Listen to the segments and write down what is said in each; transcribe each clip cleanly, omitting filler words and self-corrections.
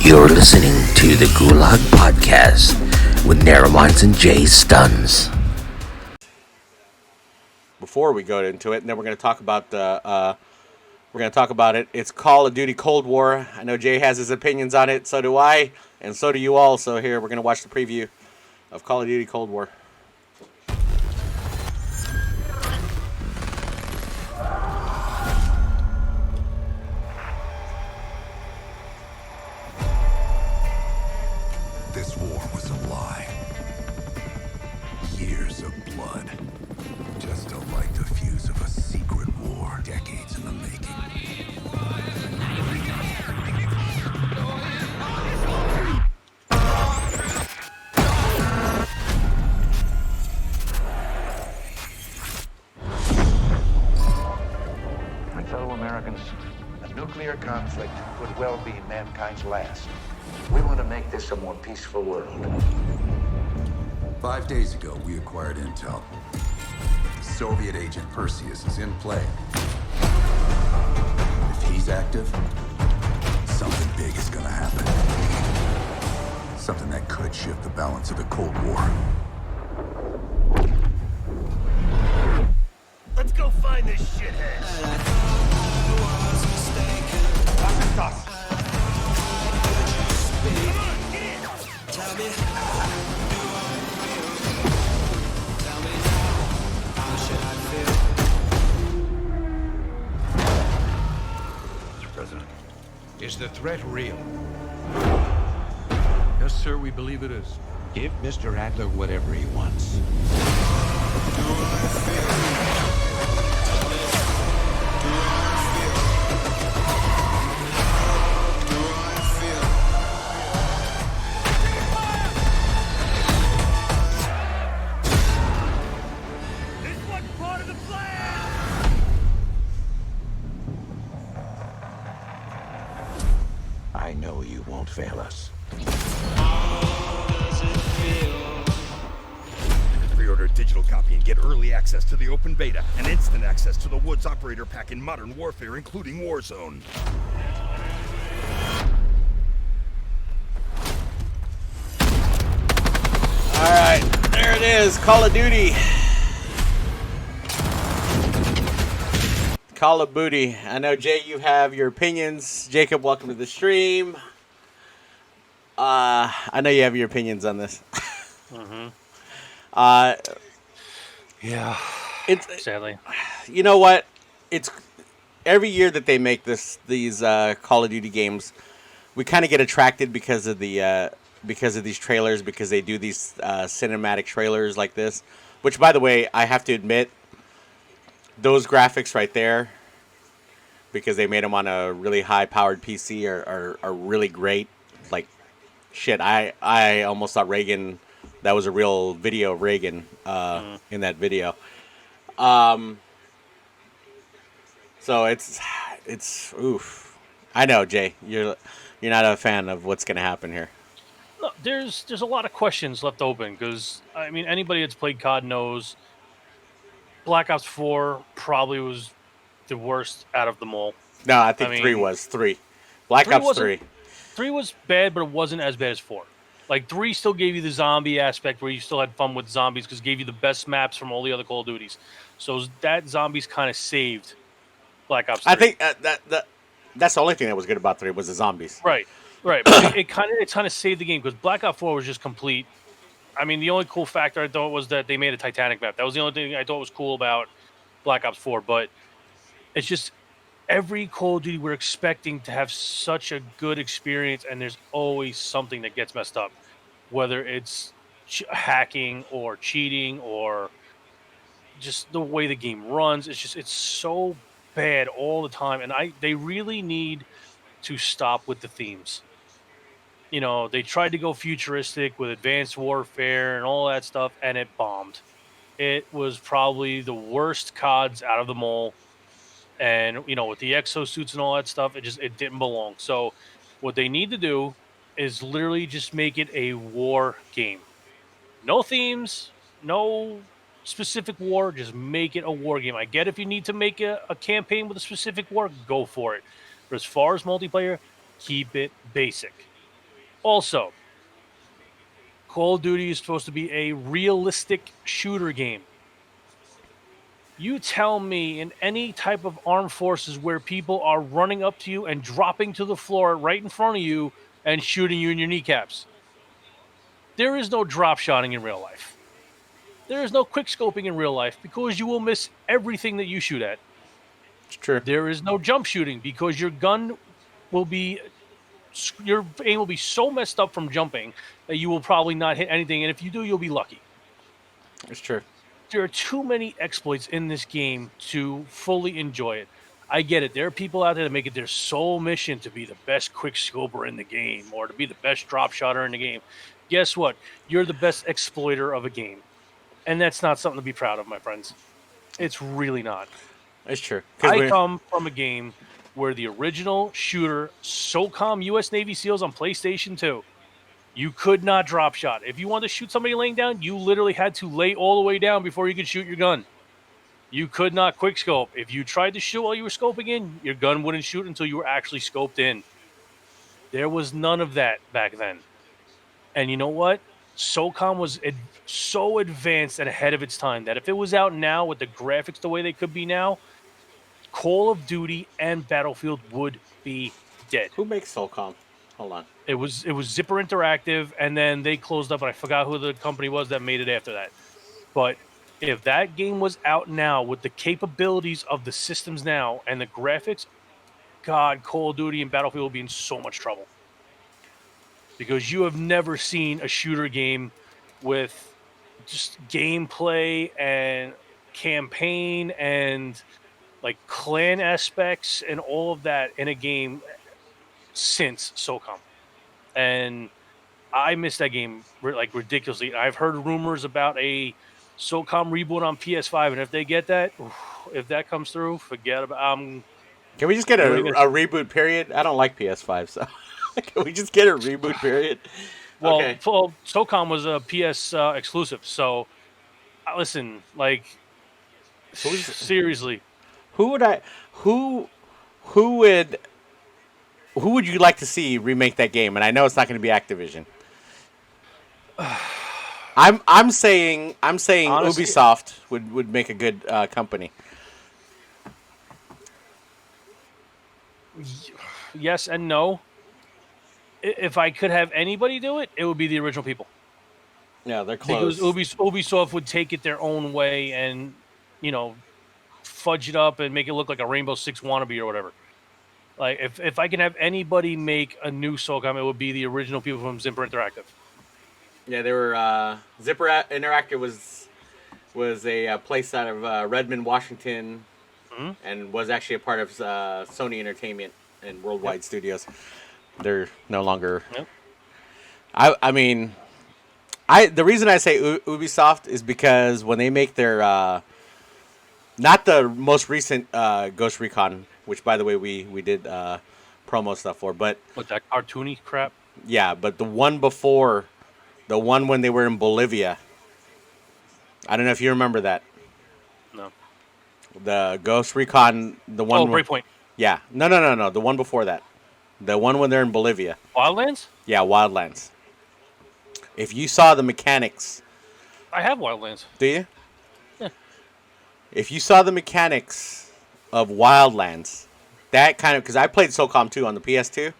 You're listening to the Gulag Podcast with Narrowminds and JayStunZ. Before we go into it, and then we're going to talk about it. It's Call of Duty Cold War. I know Jay has his opinions on it. So do I, and so do you all. So here we're going to watch the preview of Call of Duty Cold War. This war was a lie. Years of blood. Just to light the fuse of a secret war. Decades in the making. My fellow Americans, a nuclear conflict could well be mankind's last. We want to make this a more peaceful world. 5 days ago, we acquired intel. The Soviet agent Perseus is in play. If he's active, something big is gonna happen. Something that could shift the balance of the Cold War. Let's go find this shithead. Lock and toss. Mr. President, is the threat real? Yes, sir, we believe it is. Give Mr. Adler whatever he wants. I know you won't fail us. Pre-order a digital copy and get early access to the open beta and instant access to the Woods Operator Pack in Modern Warfare, including Warzone. Alright, there it is. Call of Duty. Call of Booty. I know, Jay, you have your opinions. Jacob, welcome to the stream. I know you have your opinions on this. Yeah. It's Sadly. You know what? It's every year that they make these Call of Duty games, we kind of get attracted because of these trailers, because they do these cinematic trailers like this. Which, by the way, I have to admit, those graphics right there, because they made them on a really high-powered PC, are really great. Like, shit, I almost thought Reagan, that was a real video of Reagan in that video. So it's oof. I know, Jay, you're not a fan of what's going to happen here. No, there's a lot of questions left open because, I mean, anybody that's played COD knows Black Ops 4 probably was the worst out of them all. No, I think 3 was 3. Black Ops 3. 3 was bad, but it wasn't as bad as 4. Like, 3 still gave you the zombie aspect where you still had fun with zombies because it gave you the best maps from all the other Call of Duties. So that zombies kind of saved Black Ops 3. I think that's the only thing that was good about 3 was the zombies. Right. But it kind of saved the game because Black Ops 4 was just complete. I mean, the only cool factor I thought was that they made a Titanic map. That was the only thing I thought was cool about Black Ops 4. But it's just every Call of Duty we're expecting to have such a good experience, and there's always something that gets messed up, whether it's hacking or cheating or just the way the game runs. It's so bad all the time, and they really need to stop with the themes. You know, they tried to go futuristic with Advanced Warfare and all that stuff, and it bombed. It was probably the worst CODs out of them all. And, you know, with the exosuits and all that stuff, it didn't belong. So what they need to do is literally just make it a war game. No themes, no specific war, just make it a war game. I get if you need to make a campaign with a specific war, go for it. But as far as multiplayer, keep it basic. Also, Call of Duty is supposed to be a realistic shooter game. You tell me in any type of armed forces where people are running up to you and dropping to the floor right in front of you and shooting you in your kneecaps. There is no drop shotting in real life. There is no quick scoping in real life because you will miss everything that you shoot at. It's true. There is no jump shooting because your gun will be, your aim will be so messed up from jumping that you will probably not hit anything. And if you do, you'll be lucky. It's true. There are too many exploits in this game to fully enjoy it. I get it. There are people out there that make it their sole mission to be the best quick scoper in the game or to be the best drop shotter in the game. Guess what? You're the best exploiter of a game. And that's not something to be proud of, my friends. It's really not. It's true. I come from a game where the original shooter, SOCOM U.S. Navy SEALs on PlayStation 2, you could not drop shot. If you wanted to shoot somebody laying down, you literally had to lay all the way down before you could shoot your gun. You could not quick scope. If you tried to shoot while you were scoping in, your gun wouldn't shoot until you were actually scoped in. There was none of that back then. And you know what? SOCOM was so advanced and ahead of its time that if it was out now with the graphics the way they could be now, Call of Duty and Battlefield would be dead. Who makes SOCOM? Hold on. It was Zipper Interactive, and then they closed up, and I forgot who the company was that made it after that. But if that game was out now with the capabilities of the systems now and the graphics, God, Call of Duty and Battlefield will be in so much trouble. Because you have never seen a shooter game with just gameplay and campaign and like clan aspects and all of that in a game since SOCOM. And I missed that game like ridiculously. I've heard rumors about a SOCOM reboot on PS5, and if they get that, if that comes through, forget about. Can we just get a reboot period? I don't like PS5, so can we just get a reboot period? Well, okay. SOCOM was a PS exclusive, so listen, like seriously, who would you like to see remake that game? And I know it's not going to be Activision. I'm saying honestly, Ubisoft would make a good company. Yes and no. If I could have anybody do it, it would be the original people. Yeah, they're close. Because Ubisoft would take it their own way and, fudge it up and make it look like a Rainbow Six wannabe or whatever. Like, if I can have anybody make a new SOCOM, it would be the original people from Zipper Interactive. Yeah, they were Zipper Interactive was a place out of Redmond, Washington, and was actually a part of Sony Entertainment and Worldwide Studios. They're no longer. Yep. I mean, the reason I say Ubisoft is because when they make their not the most recent Ghost Recon, which by the way we did promo stuff for, but what, that cartoony crap? Yeah, but the one before. The one when they were in Bolivia. I don't know if you remember that. No. The Ghost Recon, the one... Oh, Breakpoint. Yeah. No. The one before that. The one when they're in Bolivia. Wildlands? Yeah, Wildlands. If you saw the mechanics... I have Wildlands. Do you? Yeah. If you saw the mechanics of Wildlands, that kind of... Because I played SOCOM 2 on the PS2.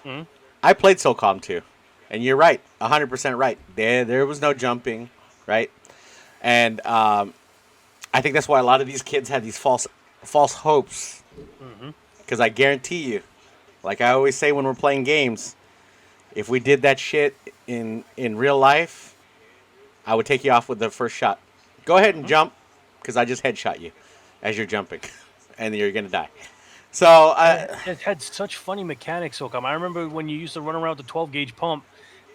Mm-hmm. I played SOCOM 2. And you're right, 100% right. There was no jumping, right? And I think that's why a lot of these kids had these false hopes. Because I guarantee you, like I always say when we're playing games, if we did that shit in real life, I would take you off with the first shot. Go ahead and jump, because I just headshot you as you're jumping, and you're going to die. So it had such funny mechanics, SOCOM. I remember when you used to run around with the 12-gauge pump,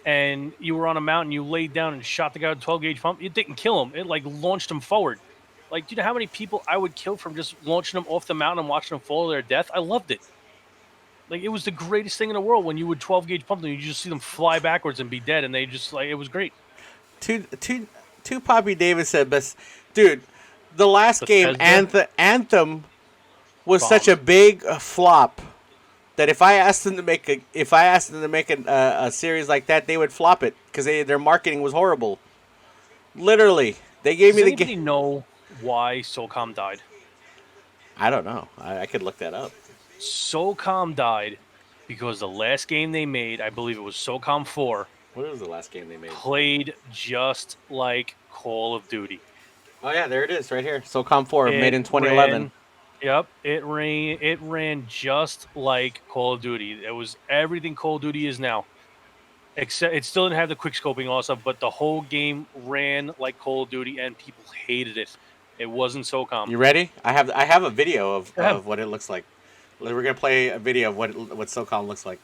and you were on a mountain, you laid down and shot the guy with a 12-gauge pump. It didn't kill him. It, like, launched him forward. Like, do you know how many people I would kill from just launching them off the mountain and watching them fall to their death? I loved it. Like, it was the greatest thing in the world when you would 12-gauge pump them. You just see them fly backwards and be dead, and they just, like, it was great. Two Poppy Davis said best. Dude, the last game, Anthem, was such a big flop that if I asked them to make a series like that, they would flop it because their marketing was horrible. Literally, they gave me the game. Does anybody know why SOCOM died? I don't know. I could look that up. SOCOM died because the last game they made, I believe it was SOCOM 4. What was the last game they made? Played just like Call of Duty. Oh yeah, there it is, right here. SOCOM 4, made in 2011. It ran just like Call of Duty. It was everything Call of Duty is now. Except it still didn't have the quick scoping also, but the whole game ran like Call of Duty, and people hated it. It wasn't SOCOM. You ready? I have a video of what it looks like. We're gonna play a video of what SOCOM looks like.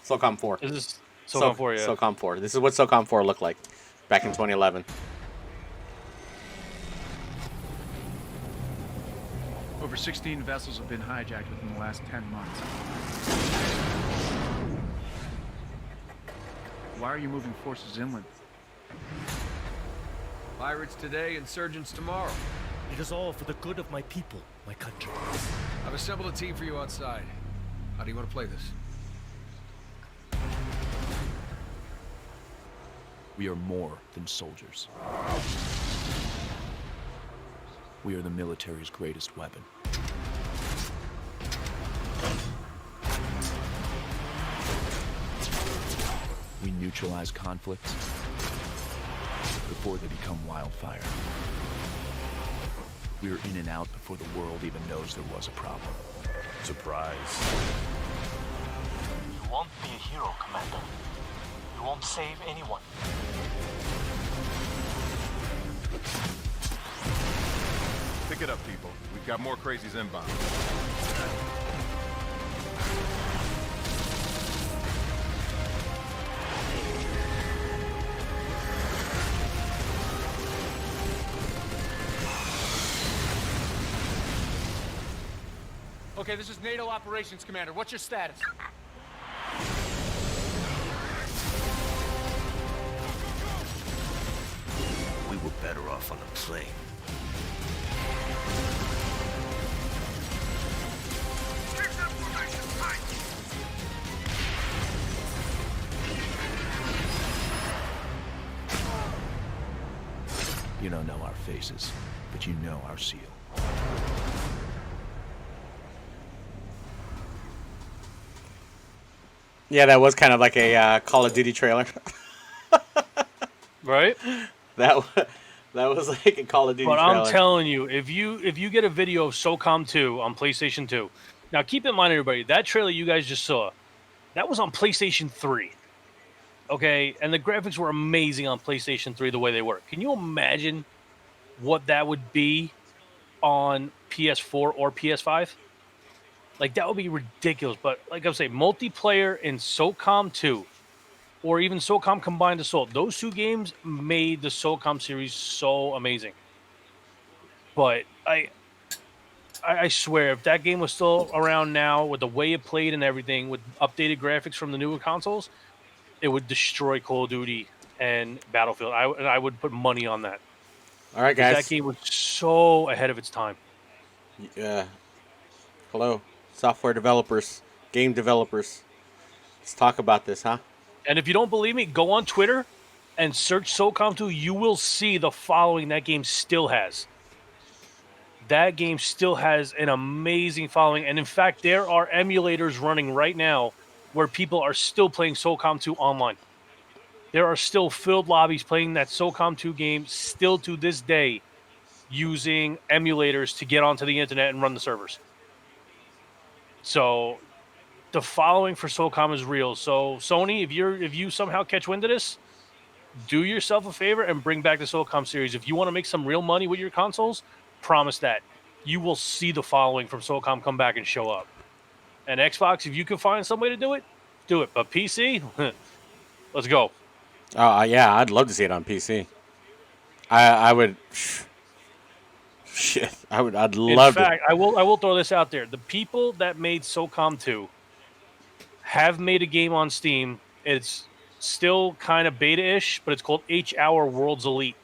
SOCOM 4. This is SOCOM 4, yeah. SOCOM 4. This is what SOCOM 4 looked like back in 2011. Over 16 vessels have been hijacked within the last 10 months. Why are you moving forces inland? Pirates today, insurgents tomorrow. It is all for the good of my people, my country. I've assembled a team for you outside. How do you want to play this? We are more than soldiers. We are the military's greatest weapon. We neutralize conflicts before they become wildfire. We're in and out before the world even knows there was a problem. Surprise. You won't be a hero, Commander. You won't save anyone. Pick it up, people. We've got more crazies inbound. Okay, this is NATO Operations Commander. What's your status? We were better off on a plane. You don't know our faces, but you know our seal. Yeah, that was kind of like a Call of Duty trailer. Right? That was like a Call of Duty trailer. But I'm telling you, if you get a video of SOCOM 2 on PlayStation 2, now keep in mind, everybody, that trailer you guys just saw, that was on PlayStation 3. Okay? And the graphics were amazing on PlayStation 3 the way they were. Can you imagine what that would be on PS4 or PS5? Like, that would be ridiculous. But, like I say, multiplayer in SOCOM 2 or even SOCOM Combined Assault, those two games made the SOCOM series so amazing. But I swear, if that game was still around now with the way it played and everything, with updated graphics from the newer consoles, it would destroy Call of Duty and Battlefield. I would put money on that. All right, guys. That game was so ahead of its time. Yeah. Hello. Software developers, game developers. Let's talk about this, huh? And if you don't believe me, go on Twitter and search SOCOM 2. You will see the following that game still has. That game still has an amazing following. And in fact, there are emulators running right now where people are still playing SOCOM 2 online. There are still filled lobbies playing that SOCOM 2 game still to this day using emulators to get onto the internet and run the servers. So the following for SOCOM is real. So Sony, if you somehow catch wind of this, do yourself a favor and bring back the SOCOM series. If you want to make some real money with your consoles, promise that. You will see the following from SOCOM come back and show up. And Xbox, if you can find some way to do it, do it. But PC, let's go. Yeah, I'd love to see it on PC. I would. Shit, I'd love it. In fact, I will throw this out there. The people that made SOCOM 2 have made a game on Steam. It's still kind of beta-ish, but it's called H-Hour Worlds Elite.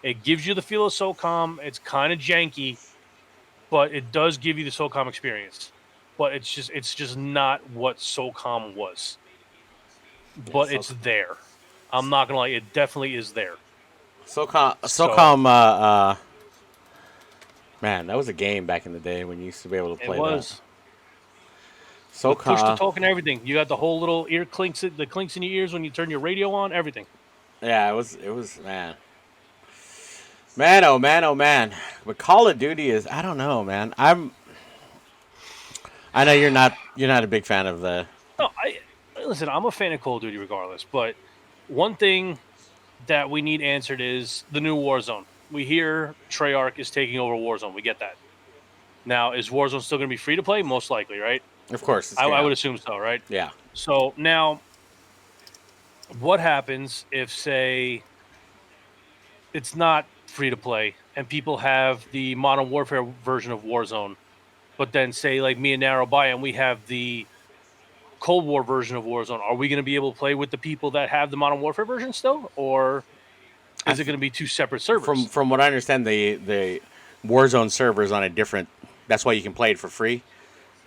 It gives you the feel of SOCOM. It's kind of janky, but it does give you the SOCOM experience. but it's just not what SOCOM was. But it's there. I'm not gonna lie, it definitely is there. SOCOM, man, that was a game back in the day when you used to be able to play it was. that. SOCOM. Push to talk and everything. You got the whole little ear clinks, the clinks in your ears when you turn your radio on, everything. Yeah, it was, man. Man, oh man, oh man. But Call of Duty is, I don't know, man. I know you're not a big fan of the. No, listen, I'm a fan of Call of Duty regardless, but one thing that we need answered is the new Warzone. We hear Treyarch is taking over Warzone. We get that. Now, is Warzone still going to be free to play? Most likely, right? Of course. I would assume so, right? Yeah. So now, what happens if, say, it's not free to play and people have the Modern Warfare version of Warzone, but then say, like me and Narrow buy and we have the Cold War version of Warzone? Are we going to be able to play with the people that have the Modern Warfare version still, or is it going to be two separate servers? From what I understand, the Warzone server is on a different. That's why you can play it for free,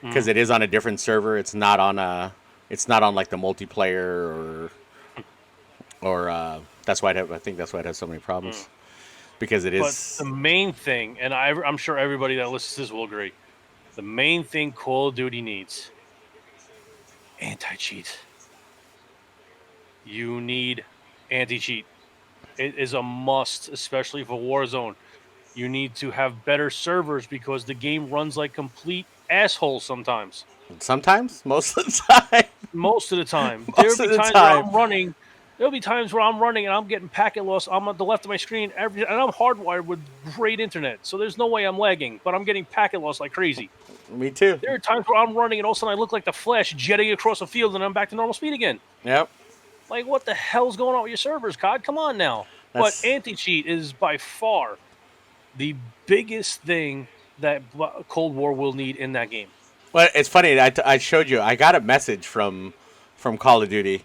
because it is on a different server. It's not on like the multiplayer or that's why I think that's why it has so many problems, because it is. But the main thing, and I'm sure everybody that listens to this will agree, the main thing Call of Duty needs. Anti-cheat. You need anti-cheat. It is a must, especially for Warzone. You need to have better servers because the game runs like complete assholes sometimes. Sometimes? Most of the time? Most of the time. There'll be times where I'm running and I'm getting packet loss. I'm at the left of my screen, and I'm hardwired with great internet, so there's no way I'm lagging, but I'm getting packet loss like crazy. Me too. There are times where I'm running and all of a sudden I look like the Flash jetting across the field and I'm back to normal speed again. Yep. Like, what the hell's going on with your servers, COD? Come on now. But anti-cheat is by far the biggest thing that Cold War will need in that game. Well, it's funny. I showed you. I got a message from Call of Duty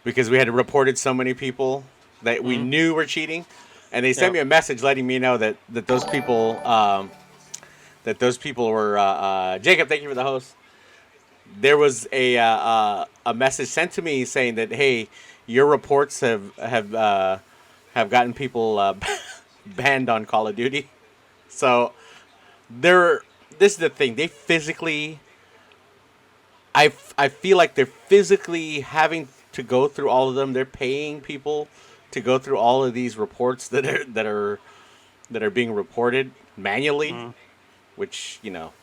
because we had reported so many people that we knew were cheating, and they sent me a message letting me know that those people were Jacob. Thank you for the host. There was a message sent to me saying that, hey, your reports have gotten people banned on Call of Duty. So this is the thing. They physically, I feel like they're physically having to go through all of them. They're paying people to go through all of these reports that are being reported manually, which, you know,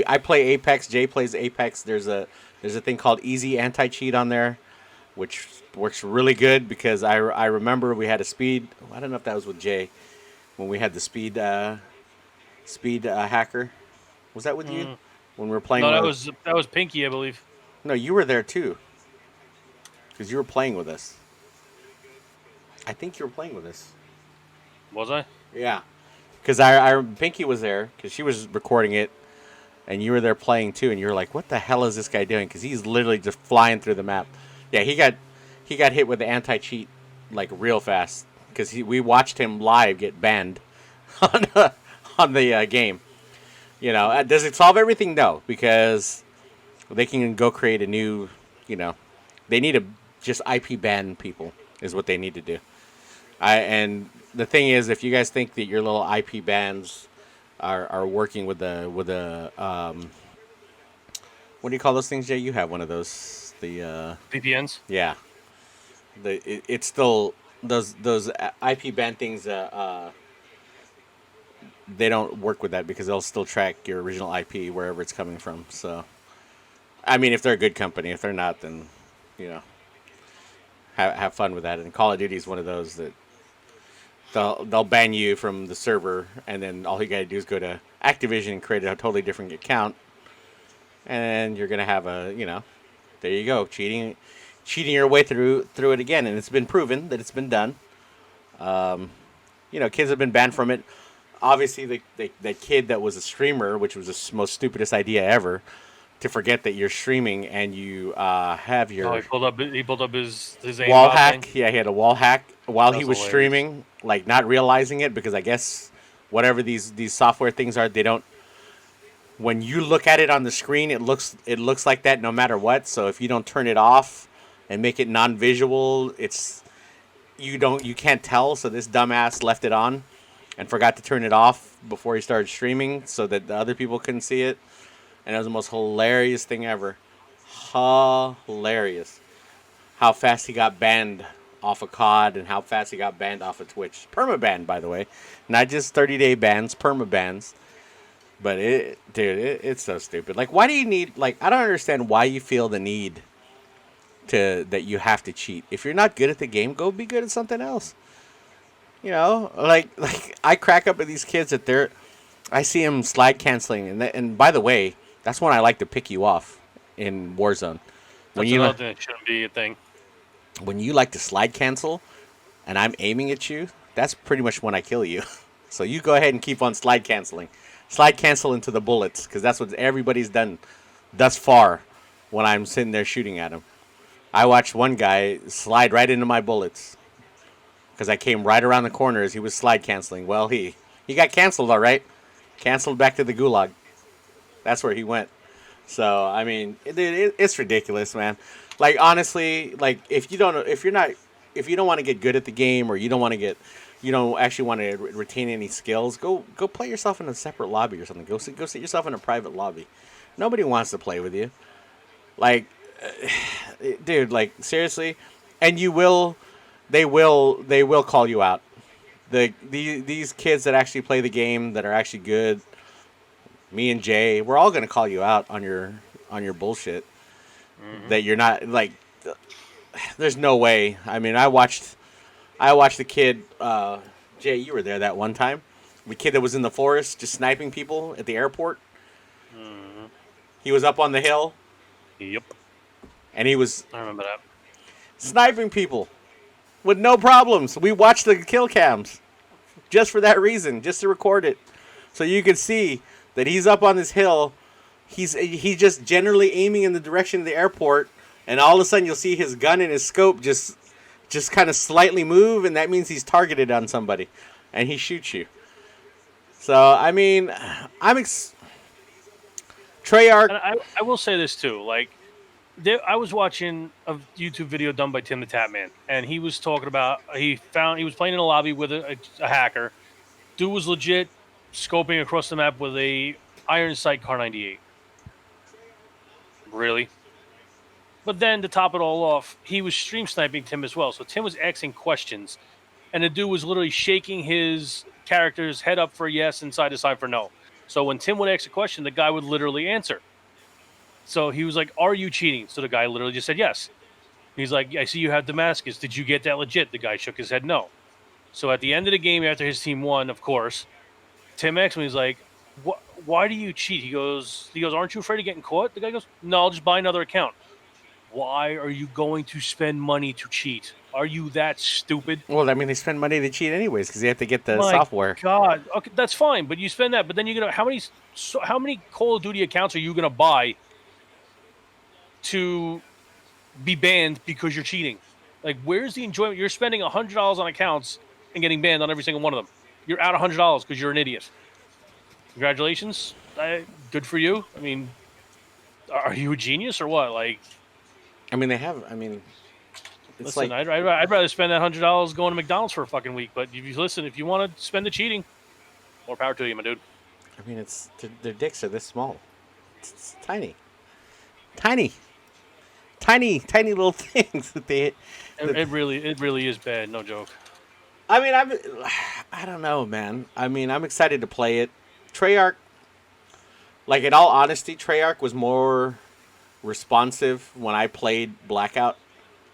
I play Apex. Jay plays Apex. There's a thing called Easy Anti-Cheat on there, which works really good because I remember we had a speed. I don't know if that was with Jay when we had the speed hacker. Was that with you when we were playing? No, that was Pinky, I believe. No, you were there too because you were playing with us. I think you were playing with us. Was I? Yeah, because Pinky was there because she was recording it. And you were there playing too, and you were like, "What the hell is this guy doing?" Because he's literally just flying through the map. Yeah, he got hit with the anti-cheat like real fast because we watched him live get banned on the game. You know, does it solve everything? No, because they can go create a new. You know, they need to just IP ban people is what they need to do. And the thing is, if you guys think that your little IP bans are working with the what do you call those things, Jay? You have one of those, the VPNs. Yeah, it's still those IP ban things. They don't work with that because they'll still track your original IP wherever it's coming from. So, I mean, if they're a good company, if they're not, then you know, have fun with that. And Call of Duty is one of those that. They'll ban you from the server, and then all you gotta do is go to Activision and create a totally different account, and you're gonna have there you go, cheating your way through it again, and it's been proven that it's been done. Kids have been banned from it. Obviously, the kid that was a streamer, which was the most stupidest idea ever, to forget that you're streaming and you have your. He pulled up his wall hack. Thing. Yeah, he had a wall hack while he was hilarious. Streaming, like not realizing it because I guess whatever these software things are, they don't when you look at it on the screen, it looks like that no matter what. So if you don't turn it off and make it non-visual, you can't tell. So this dumbass left it on and forgot to turn it off before he started streaming so that the other people couldn't see it. And it was the most hilarious thing ever. Hilarious. How fast he got banned off of COD and how fast he got banned off of Twitch. Permaban, by the way. Not just 30-day bans, permabans. But it's so stupid. Like, why do you need, like, I don't understand why you feel the need that you have to cheat. If you're not good at the game, go be good at something else. You know, like I crack up at these kids that I see them slide canceling. And by the way, that's when I like to pick you off in Warzone. That's another thing that shouldn't be a thing. When you like to slide cancel and I'm aiming at you, that's pretty much when I kill you. So you go ahead and keep on slide canceling. Slide cancel into the bullets, because that's what everybody's done thus far when I'm sitting there shooting at him. I watched one guy slide right into my bullets because I came right around the corner as he was slide canceling. Well, he got canceled, all right. Canceled back to the Gulag. That's where he went. So, I mean, it's ridiculous, man. Like, honestly, like, if you don't want to get good at the game, or you don't actually want to retain any skills, go play yourself in a separate lobby or something. Go sit yourself in a private lobby. Nobody wants to play with you. Like, dude, like, seriously. And they will call you out. These kids that actually play the game, that are actually good, me and Jay, we're all gonna call you out on your bullshit. Mm-hmm. That you're not, like, there's no way. I mean, I watched the kid, Jay, you were there that one time. The kid that was in the forest just sniping people at the airport. Mm-hmm. He was up on the hill. Yep. And he was, I remember that, sniping people with no problems. We watched the kill cams just for that reason, just to record it. So you could see that he's up on this hill. He's just generally aiming in the direction of the airport, and all of a sudden you'll see his gun and his scope just kind of slightly move, and that means he's targeted on somebody, and he shoots you. So, I mean, Treyarch. And I will say this too, like, I was watching a YouTube video done by Tim the Tapman, and he was talking about he was playing in a lobby with a hacker. Dude was legit scoping across the map with a iron sight Kar 98. Really? But then to top it all off, he was stream sniping Tim as well. So Tim was asking questions, and the dude was literally shaking his character's head up for yes and side to side for no. So when Tim would ask a question, the guy would literally answer. So he was like, "Are you cheating?" So the guy literally just said yes. He's like, "I see you have Damascus. Did you get that legit?" The guy shook his head no. So at the end of the game, after his team won, of course, Tim asked me, he's like, "Why do you cheat?" He goes, "Aren't you afraid of getting caught?" The guy goes, "No, I'll just buy another account." Why are you going to spend money to cheat? Are you that stupid? Well, I mean, they spend money to cheat anyways because they have to get the software. God, okay, that's fine, but you spend that. But then you're gonna how many Call of Duty accounts are you gonna buy to be banned because you're cheating? Like, where's the enjoyment? You're spending $100 on accounts and getting banned on every single one of them. You're out $100 because you're an idiot. Congratulations, good for you. I mean, are you a genius or what? Like, I mean, it's listen, like, I'd rather spend that $100 going to McDonald's for a fucking week. But if you want to spend the cheating, more power to you, my dude. I mean, their dicks are this small. It's tiny little things that they. It really is bad. No joke. I mean, I don't know, man. I mean, I'm excited to play it. Treyarch, like, in all honesty, Treyarch was more responsive when I played Blackout,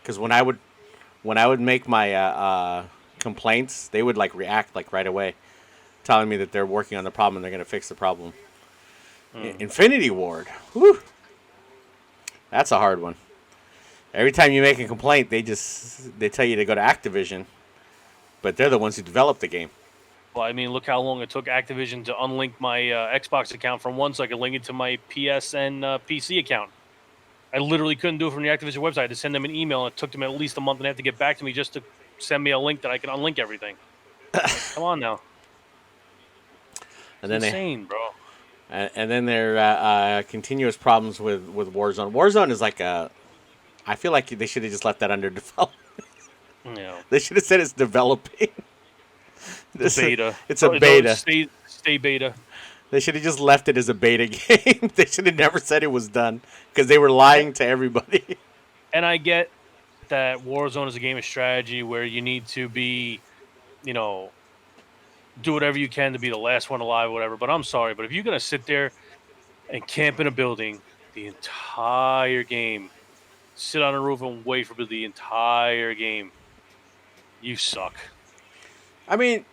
because when I would make my complaints, they would like react like right away, telling me that they're working on the problem and they're gonna fix the problem. Infinity Ward, whew, that's a hard one. Every time you make a complaint, they tell you to go to Activision, but they're the ones who developed the game. Well, I mean, look how long it took Activision to unlink my Xbox account from one so I could link it to my PS and PC account. I literally couldn't do it from the Activision website. I had to send them an email, and it took them at least a month and a half to get back to me just to send me a link that I can unlink everything. Come on now. And then insane, bro. And then there are continuous problems with Warzone. Warzone is like a... I feel like they should have just left that under development. Yeah. They should have said it's developing. It's a beta. It's a beta. Stay beta. They should have just left it as a beta game. They should have never said it was done because they were lying to everybody. And I get that Warzone is a game of strategy where you need to be, do whatever you can to be the last one alive or whatever. But I'm sorry, but if you're going to sit there and camp in a building the entire game, sit on a roof and wait for the entire game, you suck. I mean,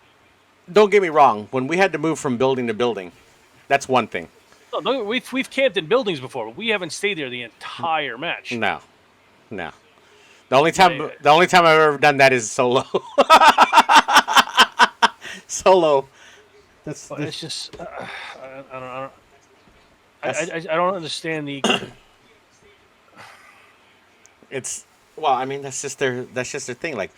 don't get me wrong. When we had to move from building to building, that's one thing. No, we've camped in buildings before, but we haven't stayed there the entire match. No. The only time I've ever done that is solo. Solo. It's just I don't understand the. It's I mean that's just their thing. Like,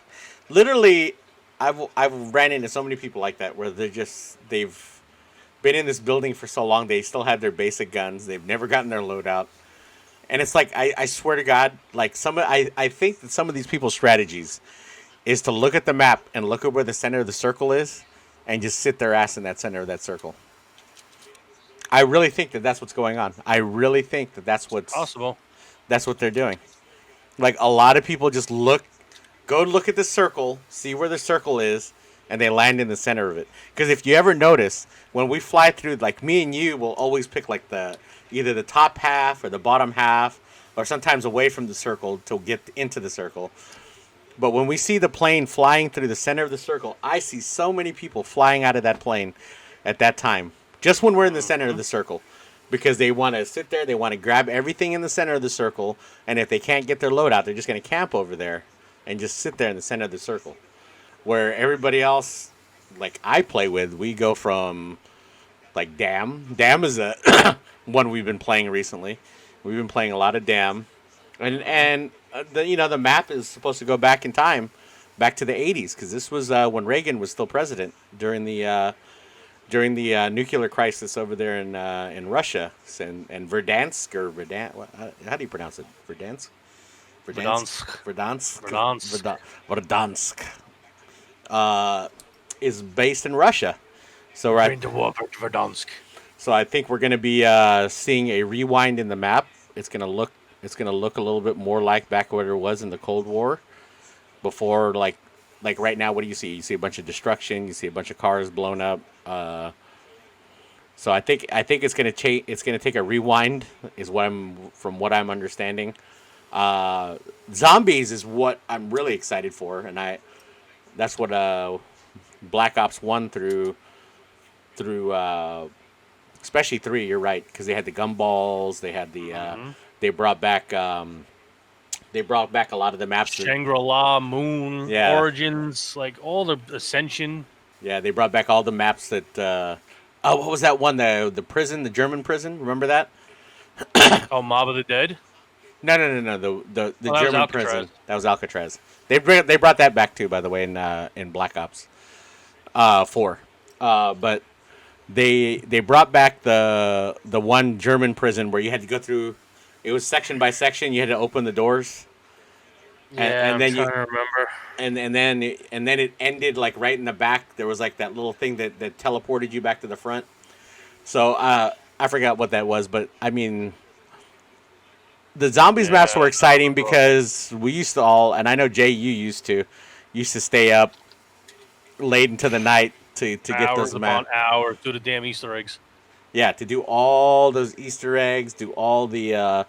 literally, I've ran into so many people like that where they've been in this building for so long they still have their basic guns. They've never gotten their loadout, and it's like I swear to God, like I think that some of these people's strategies is to look at the map and look at where the center of the circle is, and just sit their ass in that center of that circle. I really think that that's what's going on. I really think that that's what's possible. That's what they're doing. Like, a lot of people just go look at the circle, see where the circle is, and they land in the center of it. Because if you ever notice, when we fly through, like, me and you will always pick, like, either the top half or the bottom half, or sometimes away from the circle to get into the circle. But when we see the plane flying through the center of the circle, I see so many people flying out of that plane at that time, just when we're in the center of the circle. Because they want to sit there, they want to grab everything in the center of the circle, and if they can't get their loadout, they're just going to camp over there and just sit there in the center of the circle. Where everybody else, like I play with, we go from, like, Dam. Dam is a one we've been playing recently. We've been playing a lot of Dam. And the map is supposed to go back in time, back to the 80s, because this was when Reagan was still president during the nuclear crisis over there in Russia, and Verdansk, or how do you pronounce it? Verdansk? Is based in Russia. So right. To war for Verdansk. So I think we're going to be seeing a rewind in the map. It's going to look a little bit more like back where it was in the Cold War, before like right now. What do you see? You see a bunch of destruction. You see a bunch of cars blown up. So I think it's gonna take a rewind, is from what I'm understanding. Zombies is what I'm really excited for, and that's what Black Ops 1 through especially 3. You're right, because they had the gumballs. They had the they brought back a lot of the maps. Shangri-La, Moon, Origins, like all the Ascension. Yeah, they brought back all the maps that. What was that one? The prison, the German prison. Remember that? Mob of the Dead. No. The German prison. That was Alcatraz. They brought that back too, by the way, in Black Ops 4. But they brought back the one German prison where you had to go through. It was section by section. You had to open the doors. Yeah, I'm trying to remember. And then it ended like right in the back. There was like that little thing that teleported you back to the front. So I forgot what that was, but I mean, the zombies maps were exciting because we used to all, and I know Jay, you used to stay up late into the night to get those maps. Hours do the damn Easter eggs. Yeah, to do all those Easter eggs, do all the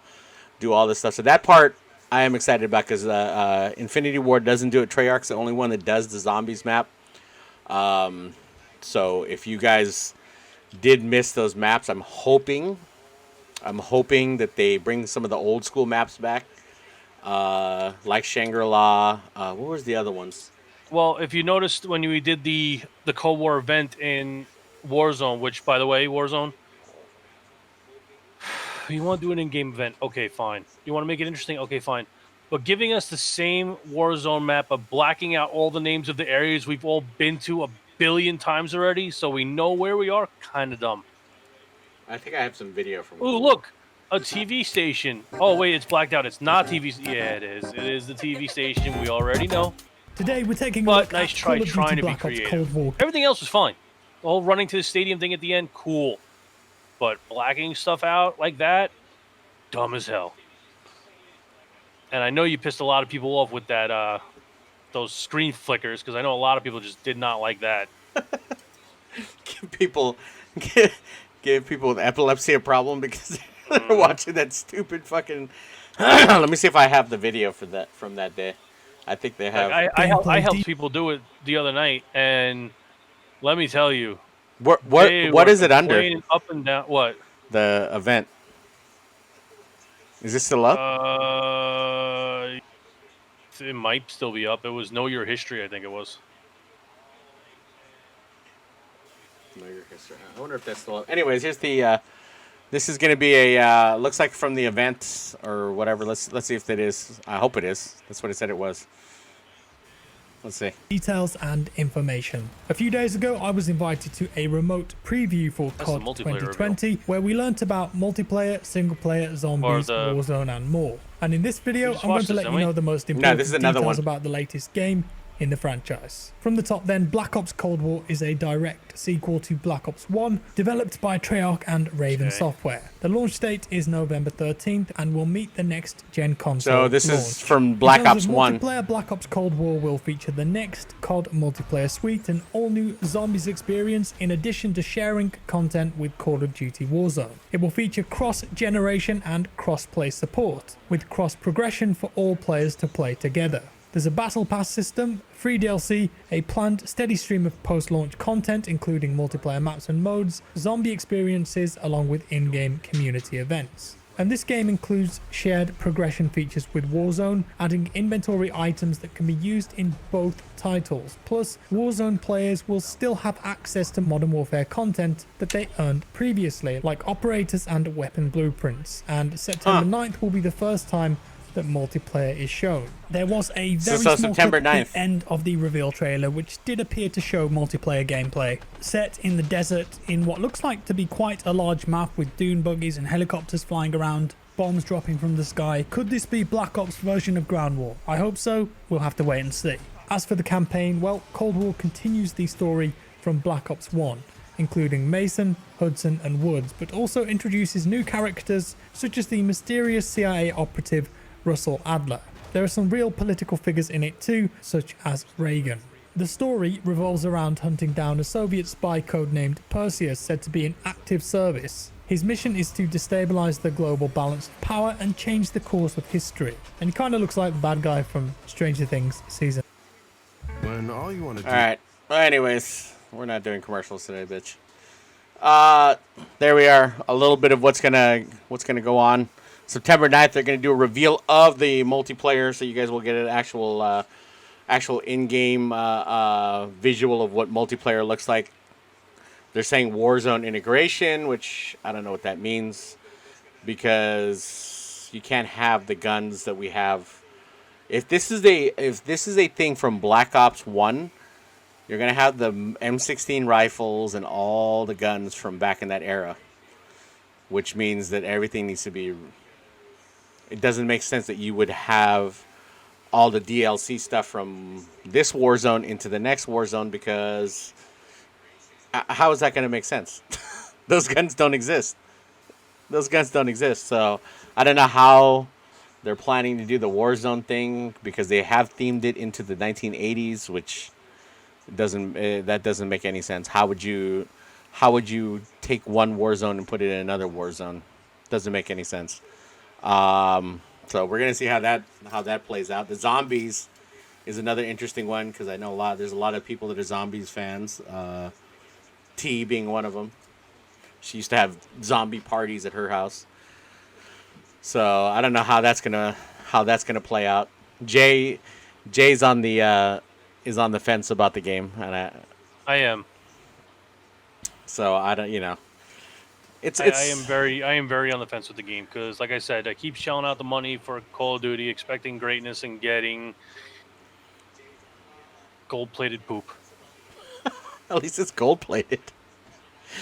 stuff. So that part I am excited about, because Infinity Ward doesn't do it. Treyarch's the only one that does the zombies map. So if you guys did miss those maps, I'm hoping that they bring some of the old school maps back, like Shangri-La. What was the other ones? Well, if you noticed when we did the Cold War event in Warzone, which, by the way, Warzone, you want to do an in-game event, okay, fine. You want to make it interesting, okay, fine. But giving us the same Warzone map of blacking out all the names of the areas we've all been to a billion times already, so we know where we are, kind of dumb. I think I have some video from. Oh, look, a TV station. Oh wait, it's blacked out. It's not TV. Yeah, it is. It is the TV station. We already know. Today we're taking a But look nice at try Call of Duty trying to be Black Ops creative. Cold War. Everything else was fine. The whole running to the stadium thing at the end, cool. But blacking stuff out like that, dumb as hell. And I know you pissed a lot of people off with that, those screen flickers, because I know a lot of people just did not like that. Give people with epilepsy a problem because they're watching that stupid fucking. Let me see if I have the video for that from that day. I think they have. Like, I helped people do it the other night, and let me tell you, what is it under? Up and down. What? The event. Is this still up? It might still be up. It was Know Your History, I think it was. Know Your History. I wonder if that's still up. Anyways, here's the. This is going to be a. Looks like from the event or whatever. Let's see if that is. I hope it is. That's what it said it was. Let's see. Details and information. A few days ago, I was invited to a remote preview for COD 2020, where we learnt about multiplayer, single-player, zombies, Warzone, and more. And in this video, I'm going to let you know the most important details about the latest game in the franchise. From the top then, Black Ops Cold War is a direct sequel to Black Ops 1, developed by Treyarch and Raven Software. The launch date is November 13th and will meet the next gen console. So this is from Black Ops 1. Multiplayer Black Ops Cold War will feature the next COD multiplayer suite, an all-new zombies experience, in addition to sharing content with Call of Duty Warzone. It will feature cross-generation and cross-play support, with cross-progression for all players to play together. There's a battle pass system, free DLC, a planned steady stream of post-launch content including multiplayer maps and modes, zombie experiences along with in-game community events. And this game includes shared progression features with Warzone, adding inventory items that can be used in both titles. Plus, Warzone players will still have access to Modern Warfare content that they earned previously, like operators and weapon blueprints. And September 9th will be the first time that multiplayer is shown. There was a very small September clip 9th. at the end of the reveal trailer which did appear to show multiplayer gameplay. Set in the desert in what looks like to be quite a large map with dune buggies and helicopters flying around, bombs dropping from the sky. Could this be Black Ops' version of Ground War? I hope so. We'll have to wait and see. As for the campaign, well, Cold War continues the story from Black Ops 1, including Mason, Hudson and Woods, but also introduces new characters such as the mysterious CIA operative Russell Adler. There are some real political figures in it too, such as Reagan. The story revolves around hunting down a Soviet spy codenamed Perseus, said to be in active service. His mission is to destabilize the global balance of power and change the course of history. And he kind of looks like the bad guy from Stranger Things season. When all you want to do. Alright. Well, anyways, we're not doing commercials today, bitch. There we are. A little bit of what's gonna go on. September 9th, they're going to do a reveal of the multiplayer, so you guys will get an actual in-game visual of what multiplayer looks like. They're saying Warzone integration, which I don't know what that means, because you can't have the guns that we have. If this is a thing from Black Ops 1, you're going to have the M16 rifles and all the guns from back in that era, which means that everything needs to be. It doesn't make sense that you would have all the DLC stuff from this Warzone into the next Warzone, because how is that going to make sense? Those guns don't exist. So I don't know how they're planning to do the Warzone thing, because they have themed it into the 1980s, which doesn't make any sense. How would you take one Warzone and put it in another Warzone? Doesn't make any sense. So we're gonna see how that plays out. The zombies is another interesting one, because I know there's a lot of people that are zombies fans. T being one of them. She used to have zombie parties at her house. So I don't know how that's gonna play out. Jay's on the is on the fence about the game, and I am. So I don't, I am very on the fence with the game, because, like I said, I keep shelling out the money for Call of Duty, expecting greatness, and getting gold-plated poop. At least it's gold-plated.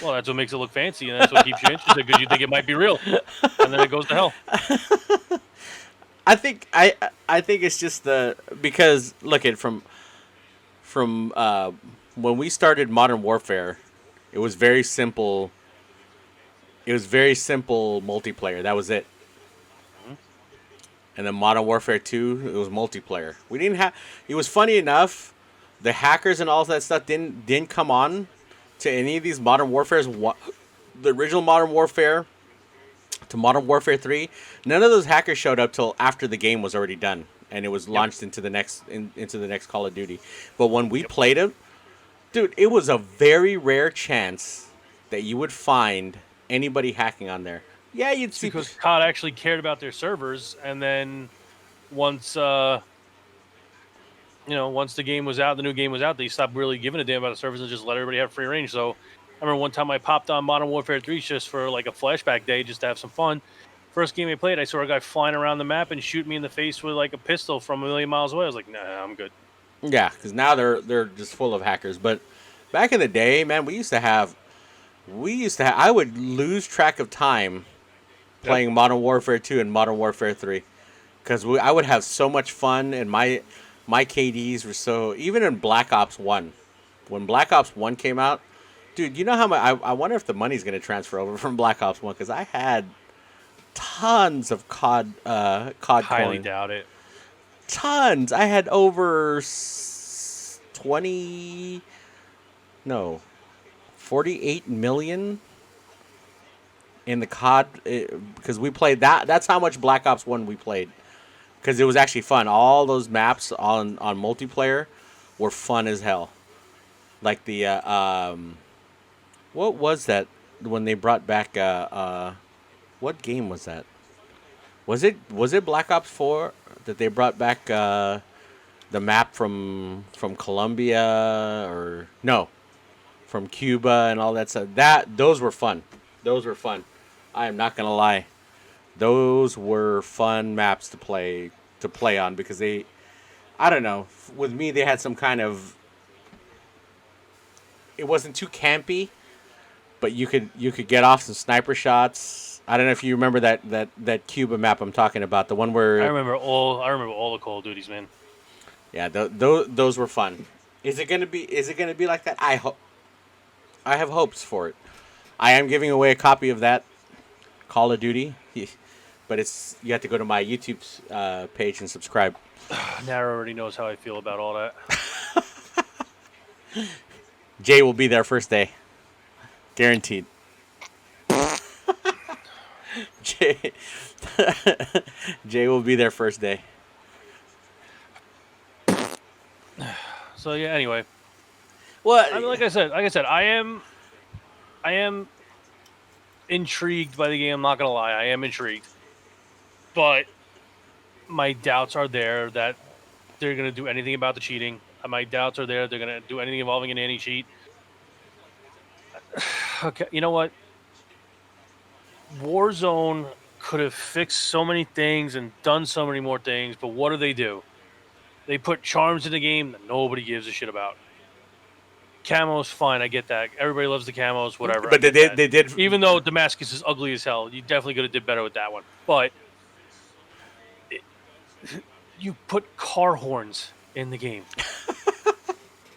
Well, that's what makes it look fancy, and that's what keeps you interested because you think it might be real, and then it goes to hell. I think it's just because look at from when we started Modern Warfare, it was very simple. It was very simple multiplayer. That was it. And then Modern Warfare 2, it was multiplayer. We didn't have. It was funny enough. The hackers and all that stuff didn't come on to any of these Modern Warfares. The original Modern Warfare to Modern Warfare 3, none of those hackers showed up till after the game was already done and it was launched into the next Call of Duty. But when we played it, dude, it was a very rare chance that you would find anybody hacking on there. Yeah, you'd see because COD actually cared about their servers, and then once once the game was out, the new game was out, they stopped really giving a damn about the servers and just let everybody have free range. So I remember one time I popped on Modern Warfare 3 just for like a flashback day, just to have some fun. First game I played, I saw a guy flying around the map and shoot me in the face with like a pistol from a million miles away. I was like, nah, I'm good. Yeah, because now they're just full of hackers. But back in the day, man, we used to have. I would lose track of time playing Modern Warfare 2 and Modern Warfare 3 because I would have so much fun, and my KDs were so. Even in Black Ops 1, when Black Ops 1 came out, dude, you know how much. I wonder if the money's going to transfer over from Black Ops 1 because I had tons of COD Highly coin. doubt it. Tons. I had over 48 million in the COD because we played that. That's how much Black Ops 1 we played because it was actually fun. All those maps on multiplayer were fun as hell. Like the what was that when they brought back what game was that? Was it Black Ops 4 that they brought back the map from Colombia or no, from Cuba and all that stuff? Those were fun. Those were fun. I am not gonna lie. Those were fun maps to play on because I don't know. With me, they had some kind of. It wasn't too campy, but you could get off some sniper shots. I don't know if you remember that Cuba map I'm talking about, the one where I remember all the Call of Duties, man. Yeah, those were fun. Is it gonna be like that? I have hopes for it. I am giving away a copy of that Call of Duty, but you have to go to my YouTube page and subscribe. Nara already knows how I feel about all that. Jay will be there first day, guaranteed. Jay will be there first day. So yeah. Anyway, well, I mean, like I said, I am intrigued by the game. I'm not gonna lie, I am intrigued, but my doubts are there that they're gonna do anything about the cheating. My doubts are there they're gonna do anything involving an anti-cheat. Okay, you know what? Warzone could have fixed so many things and done so many more things, but what do? They put charms in the game that nobody gives a shit about. Camos, fine, I get that. Everybody loves the camos, whatever. But they did. Even though Damascus is ugly as hell, you definitely could have did better with that one. But you put car horns in the game.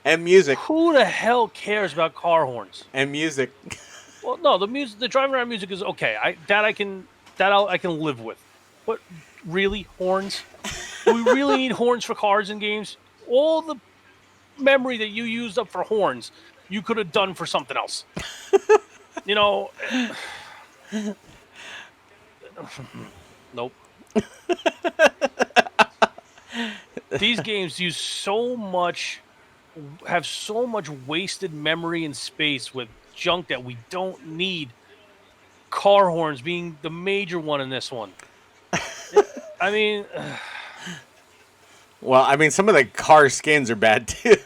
And music. Who the hell cares about car horns? And music. Well, no, the driving around music is okay. I can live with. But really, horns? Do we really need horns for cars in games? All the memory that you used up for horns, you could have done for something else. You know. Nope. These games have so much wasted memory and space with junk that we don't need. Car horns being the major one in this one. I mean, well, I mean, some of the car skins are bad too.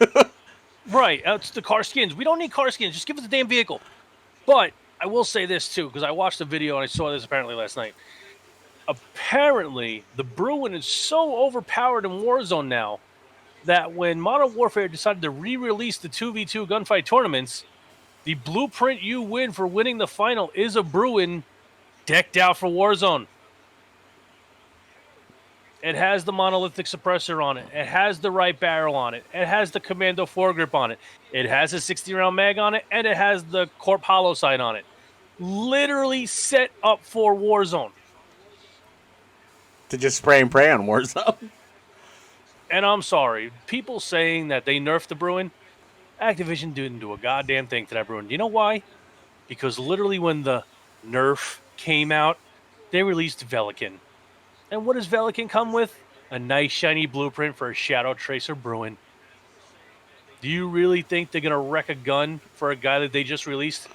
Right, it's the car skins. We don't need car skins. Just give us a damn vehicle. But I will say this too, because I watched a video and I saw this apparently last night. Apparently, the Bruin is so overpowered in Warzone now that when Modern Warfare decided to re-release the 2v2 gunfight tournaments, The blueprint you win for winning the final is a Bruin decked out for Warzone. It has the monolithic suppressor on it. It has the right barrel on it. It has the commando foregrip on it. It has a 60-round mag on it, and it has the Corp hollow sight on it. Literally set up for Warzone. To just spray and pray on Warzone. And I'm sorry, people saying that they nerfed the Bruin, Activision didn't do a goddamn thing to that Bruin. You know why? Because literally when the nerf came out, they released Velikan. And what does Velikan come with? A nice shiny blueprint for a Shadow Tracer Bruin. Do you really think they're going to wreck a gun for a guy that they just released?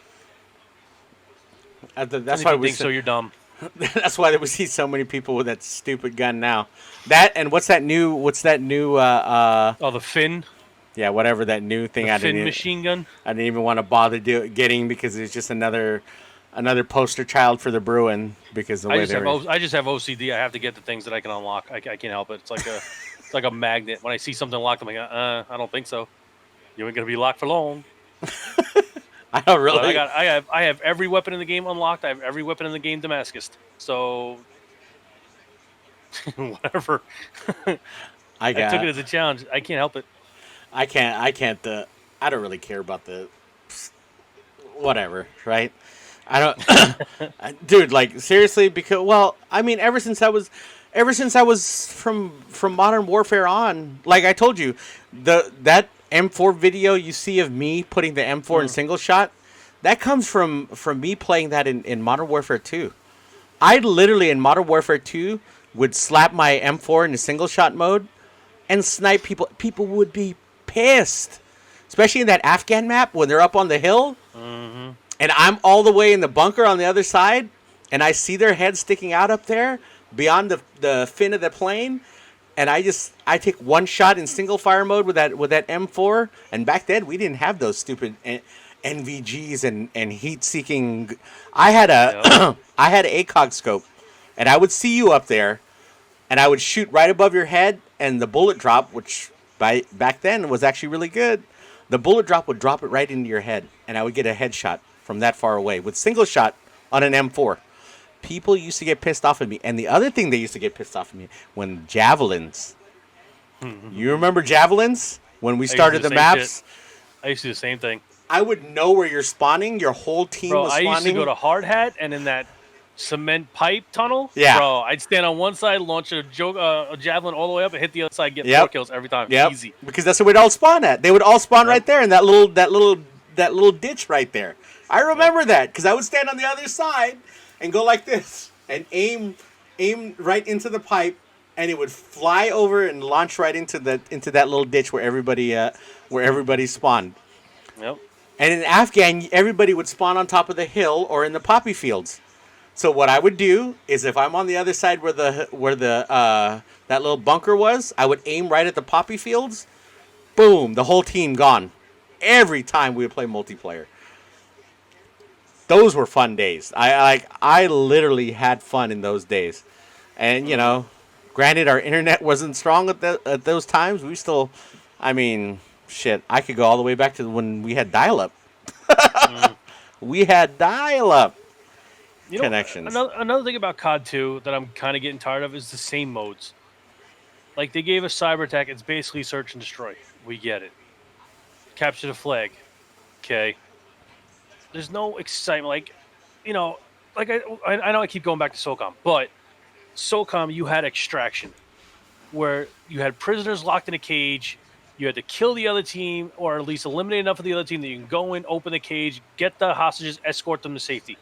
That's why we think so. You're dumb. That's why we see so many people with that stupid gun now. That and what's that new? The Finn. Yeah, whatever that new thing. The Finn machine gun. I didn't even want to bother getting because it's just another poster child for the Bruin because the way I just have OCD. I have to get the things that I can unlock. I can't help it. It's like a magnet. When I see something locked, I'm like, I don't think so. You ain't gonna be locked for long. I don't really. But I have every weapon in the game unlocked. I have every weapon in the game Damascus. So whatever. I took it as a challenge. I can't help it. I can't. I don't really care about the whatever, right? I don't, dude. Like seriously, because ever since I was from Modern Warfare on, like I told you, that M4 video you see of me putting the M4 in single shot, that comes from me playing that in Modern Warfare 2. I literally in Modern Warfare 2 would slap my M4 in the single shot mode and snipe people. People would be pissed, especially in that Afghan map when they're up on the hill. Mm-hmm. And I'm all the way in the bunker on the other side, and I see their head sticking out up there beyond the fin of the plane, and I take one shot in single fire mode with that M4. And back then we didn't have those stupid NVGs and heat seeking. I had a I had an ACOG scope, and I would see you up there, and I would shoot right above your head, and the bullet drop, which back then was actually really good. The bullet drop would drop it right into your head, and I would get a headshot from that far away with single shot on an M4. People used to get pissed off at me. And the other thing they used to get pissed off at me, when javelins. You remember javelins? When we started the maps? I used to do the same thing. I would know where you're spawning. Your whole team was spawning. I used to go to Hard Hat, and in that cement pipe tunnel, yeah. Bro, I'd stand on one side, launch a javelin all the way up, and hit the other side, get 4 kills every time. Easy. Because that's where we'd all spawn at. They would all spawn right there in that little ditch right there. I remember that because I would stand on the other side and go like this and aim right into the pipe, and it would fly over and launch right into that little ditch where everybody spawned. Yep. And in Afghan, everybody would spawn on top of the hill or in the poppy fields. So what I would do is if I'm on the other side where that little bunker was, I would aim right at the poppy fields. Boom, the whole team gone. Every time we would play multiplayer. Those were fun days. I literally had fun in those days. And, granted our internet wasn't strong at those times. We still, shit, I could go all the way back to when we had dial-up. We had dial-up connections. Another thing about COD 2 that I'm kind of getting tired of is the same modes. Like, they gave us cyber attack. It's basically search and destroy. We get it. Capture the flag. Okay. There's no excitement. I know I keep going back to SOCOM, but SOCOM, you had extraction, where you had prisoners locked in a cage. You had to kill the other team, or at least eliminate enough of the other team that you can go in, open the cage, get the hostages, escort them to safety.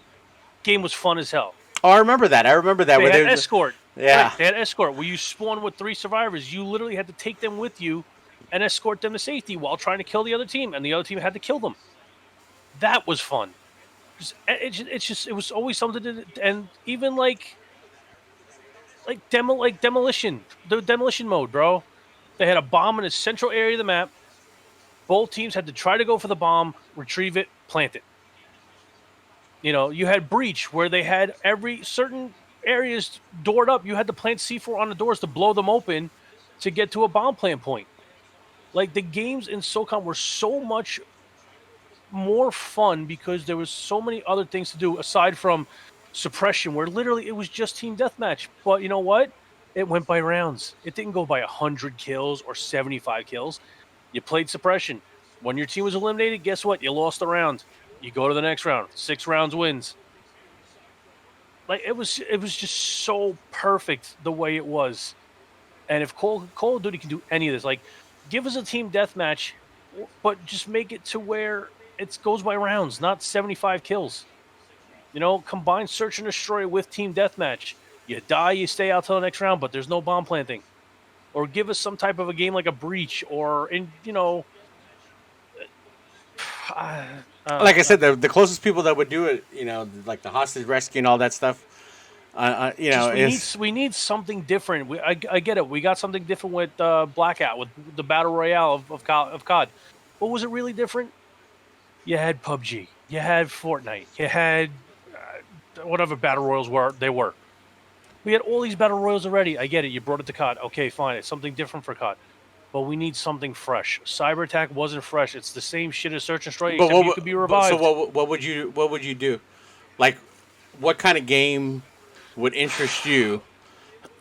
Game was fun as hell. Oh, I remember that. They had escort. Yeah. Right, they had escort. Where you spawn with 3 survivors. You literally had to take them with you and escort them to safety while trying to kill the other team, and the other team had to kill them. That was fun. It was always something to, and even demolition, the demolition mode, bro. They had a bomb in the central area of the map. Both teams had to try to go for the bomb, retrieve it, plant it. You had breach where they had every certain areas doored up. You had to plant C4 on the doors to blow them open to get to a bomb plant point. Like, the games in SOCOM were so much more fun because there was so many other things to do aside from suppression, where literally it was just team deathmatch. But you know what? It went by rounds. It didn't go by 100 kills or 75 kills. You played suppression. When your team was eliminated, guess what? You lost a round. You go to the next round. 6 rounds wins. Like it was just so perfect the way it was. And if Call of Duty can do any of this, like give us a team deathmatch, but just make it to where it goes by rounds, not 75 kills. You know, combine search and destroy with team deathmatch. You die, you stay out till the next round, but there's no bomb planting. Or give us some type of a game like a Breach, or like I said, the closest people that would do it, like the hostage rescue and all that stuff. We need something different. I get it. We got something different with Blackout, with the battle royale of COD. But was it really different? You had PUBG, you had Fortnite, you had whatever battle royals they were. We had all these battle royals already. I get it. You brought it to COD. Okay, fine. It's something different for COD. But we need something fresh. Cyber Attack wasn't fresh. It's the same shit as Search and Destroy, except you could be revived. So what would you do? Like, what kind of game would interest you?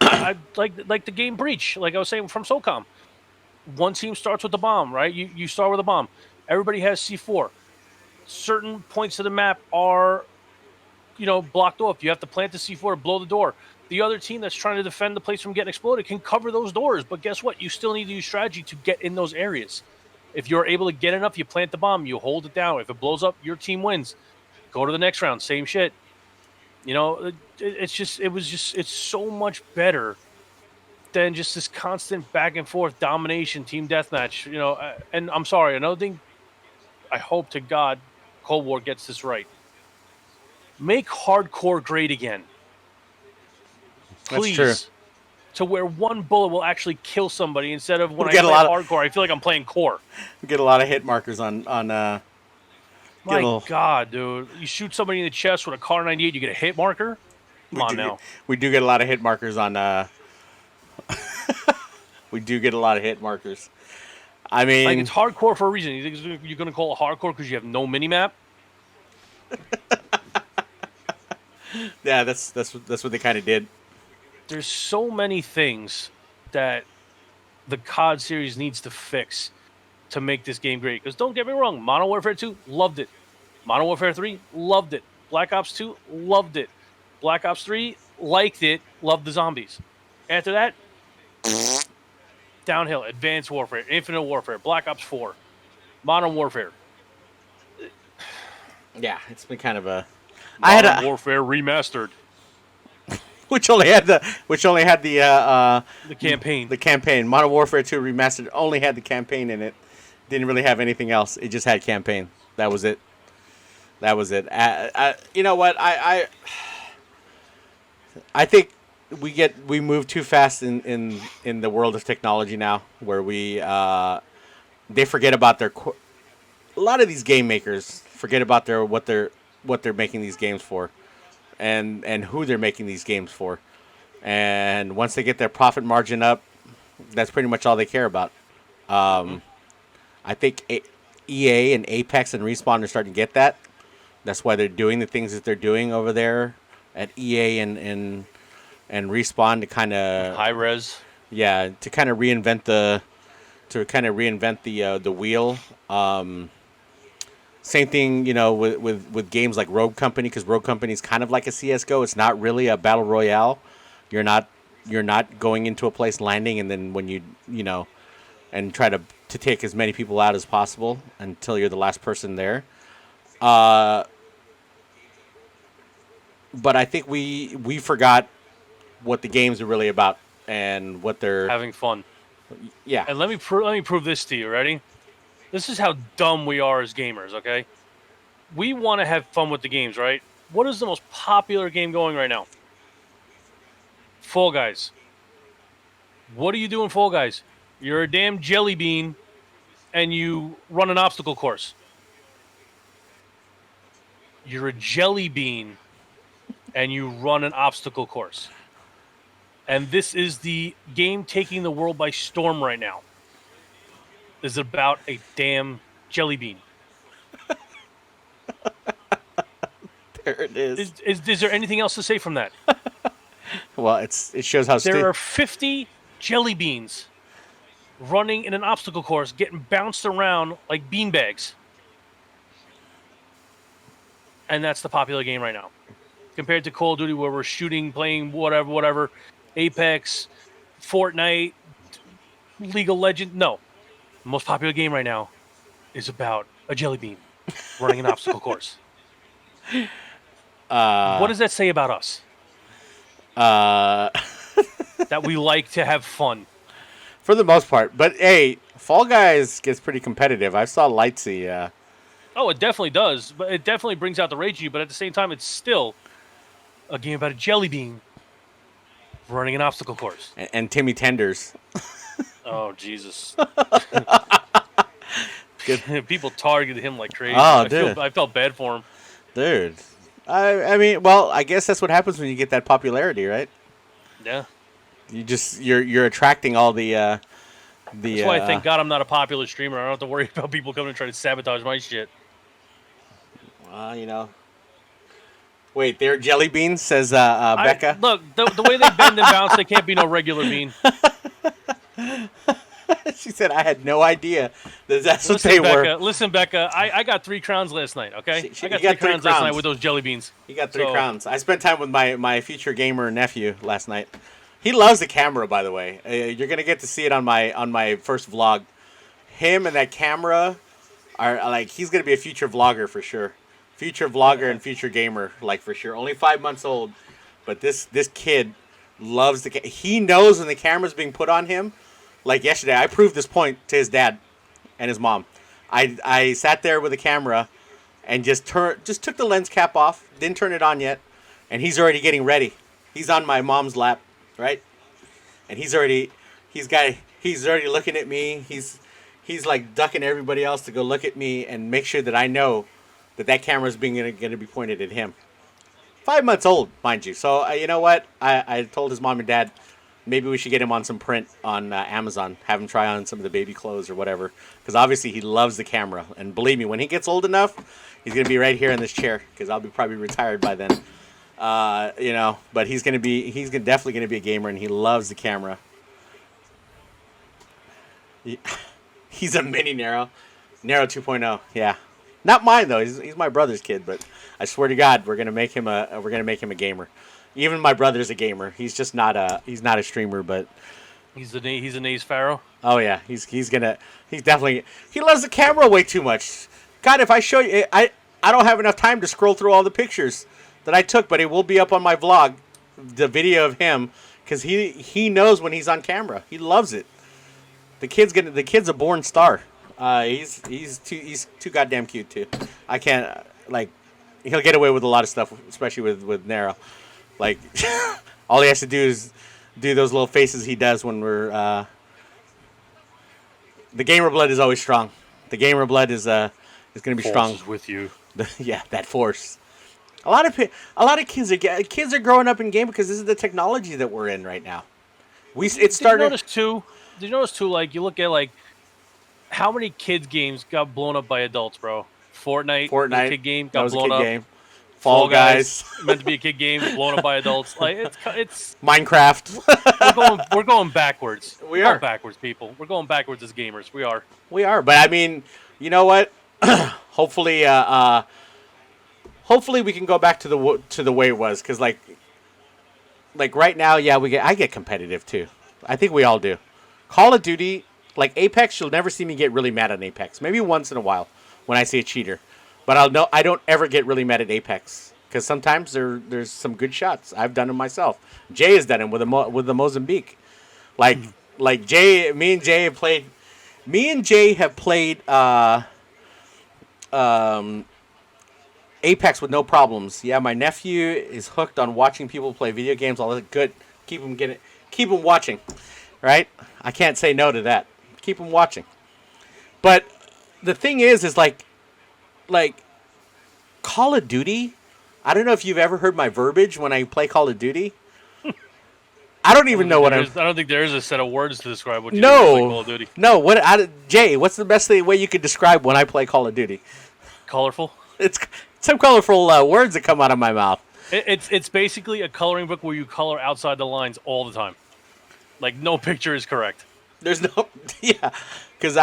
I like the game Breach, like I was saying from SOCOM. One team starts with the bomb, right? You start with a bomb. Everybody has C4. Certain points of the map are, blocked off. You have to plant the C4, blow the door. The other team that's trying to defend the place from getting exploded can cover those doors. But guess what? You still need to use strategy to get in those areas. If you're able to get enough, you plant the bomb, you hold it down. If it blows up, your team wins. Go to the next round, same shit. It's so much better than just this constant back and forth domination, team deathmatch. And I'm sorry, another thing, I hope to God Cold War gets this right. Make hardcore great again. Please. That's true. To where one bullet will actually kill somebody instead of when I play hardcore, I feel like I'm playing core. We get a lot of hit markers on My God, dude. You shoot somebody in the chest with a Car 98, you get a hit marker? Come on now. We do get a lot of hit markers on... we do get a lot of hit markers. I mean... Like, it's hardcore for a reason. You think you're going to call it hardcore because you have no mini-map? Yeah, that's what they kind of did. There's so many things that the COD series needs to fix to make this game great. Because don't get me wrong, Modern Warfare 2, loved it. Modern Warfare 3, loved it. Black Ops 2, loved it. Black Ops 3, liked it, loved the zombies. After that, downhill. Advanced Warfare, Infinite Warfare, Black Ops 4, Modern Warfare. Yeah, it's been kind of a... Modern Warfare Remastered. Which only had the campaign. The campaign. Modern Warfare 2 Remastered only had the campaign in it. Didn't really have anything else. It just had campaign. That was it. You know what? I think we move too fast in the world of technology now, where they forget about a lot of these game makers forget about what they're making these games for. And who they're making these games for. And once they get their profit margin up, that's pretty much all they care about. I think EA and Apex and Respawn are starting to get that. That's why they're doing the things that they're doing over there at EA and Respawn to kind of... High res. Yeah, to kind of reinvent the wheel. Same thing, with games like Rogue Company, because Rogue Company is kind of like a CS:GO. It's not really a battle royale. You're not going into a place, landing, and then when and try to take as many people out as possible until you're the last person there. But I think we forgot what the games are really about and what they're having fun. Yeah. And let me prove this to you. Ready? This is how dumb we are as gamers, okay? We want to have fun with the games, right? What is the most popular game going right now? Fall Guys. What do you do in Fall Guys? You're a damn jelly bean, and you run an obstacle course. You're a jelly bean, and you run an obstacle course. And this is the game taking the world by storm right now. Is about a damn jelly bean. There it is. Is there anything else to say from that? Well, it shows how there are 50 jelly beans running in an obstacle course, getting bounced around like beanbags. And that's the popular game right now. Compared to Call of Duty, where we're shooting, playing whatever, Apex, Fortnite, League of Legends. No. The most popular game right now is about a jelly bean running an obstacle course. What does that say about us? That we like to have fun. For the most part. But, hey, Fall Guys gets pretty competitive. I saw Lightsy. Oh, it definitely does. But it definitely brings out the rage in you. But at the same time, it's still a game about a jelly bean running an obstacle course. And Timmy Tenders. Oh, Jesus. People targeted him like crazy. Oh, dude. I felt bad for him. Dude. I mean, well, I guess that's what happens when you get that popularity, right? Yeah. You're attracting all the That's why I thank God I'm not a popular streamer. I don't have to worry about people coming and trying to sabotage my shit. You know. Wait, they're jelly beans, says Becca. Look, the way they bend and bounce, they can't be no regular bean. She said, I had no idea that's what they were. Listen, Becca, I got 3 crowns last night, okay? I got 3 crowns last night with those jelly beans. You got 3 crowns. I spent time with my future gamer nephew last night. He loves the camera, by the way. You're going to get to see it on my first vlog. Him and that camera are like, he's going to be a future vlogger for sure. Future vlogger and future gamer, like for sure. Only 5 months old, but this kid loves he knows when the camera's being put on him. Like yesterday, I proved this point to his dad and his mom. I sat there with the camera and just took the lens cap off, didn't turn it on yet, and he's already getting ready. He's on my mom's lap, right? And he's already looking at me. He's like ducking everybody else to go look at me and make sure that I know that camera's going to be pointed at him. 5 months old, mind you. So you know what? I told his mom and dad, maybe we should get him on some print on Amazon. Have him try on some of the baby clothes or whatever. Because obviously he loves the camera. And believe me, when he gets old enough, he's going to be right here in this chair. Because I'll be probably retired by then. You know, but he's definitely going to be a gamer. And he loves the camera. He's a mini Narrow 2.0. Yeah. Not mine though. He's my brother's kid, but I swear to God, we're gonna make him a gamer. Even my brother's a gamer. He's just not a streamer, but he's an Ace Pharaoh. Oh yeah, he loves the camera way too much. God, if I show you, I don't have enough time to scroll through all the pictures that I took, but it will be up on my vlog, the video of him, because he knows when he's on camera. He loves it. The kid's a born star. He's too goddamn cute too. I can't he'll get away with a lot of stuff, especially with Narrow. Like all he has to do is do those little faces he does when we're. The gamer blood is always strong. The gamer blood is going to be strong. Force is with you. Yeah, that force. A lot of kids are growing up in game because this is the technology that we're in right now. It started. Did you notice too? Like you look at how many kids games got blown up by adults, bro? Fortnite, a kid game, got blown up. Game. Fall Guys, meant to be a kid game, blown up by adults. Like it's Minecraft. We're going backwards. We're going backwards, people. We're going backwards as gamers. We are. But I mean, you know what? Hopefully we can go back to the way it was, because like right now, yeah, I get competitive too. I think we all do. Call of Duty. Like Apex, you'll never see me get really mad at Apex. Maybe once in a while when I see a cheater. But I don't ever get really mad at Apex. Because sometimes there's some good shots. I've done them myself. Jay has done them with the Mozambique. Like Jay, me and Jay have played Apex with no problems. Yeah, my nephew is hooked on watching people play video games. All that good. Keep him watching. Right? I can't say no to that. Keep him watching. But the thing is like Call of Duty. I don't know if you've ever heard my verbiage when I play Call of Duty. I don't even know what I'm. I don't think there is a set of words to describe what you do when you play Call of Duty. No. Jay, what's the best way you could describe when I play Call of Duty? Colorful. It's some colorful words that come out of my mouth. It's basically a coloring book where you color outside the lines all the time. Like, no picture is correct. There's no... Yeah. Because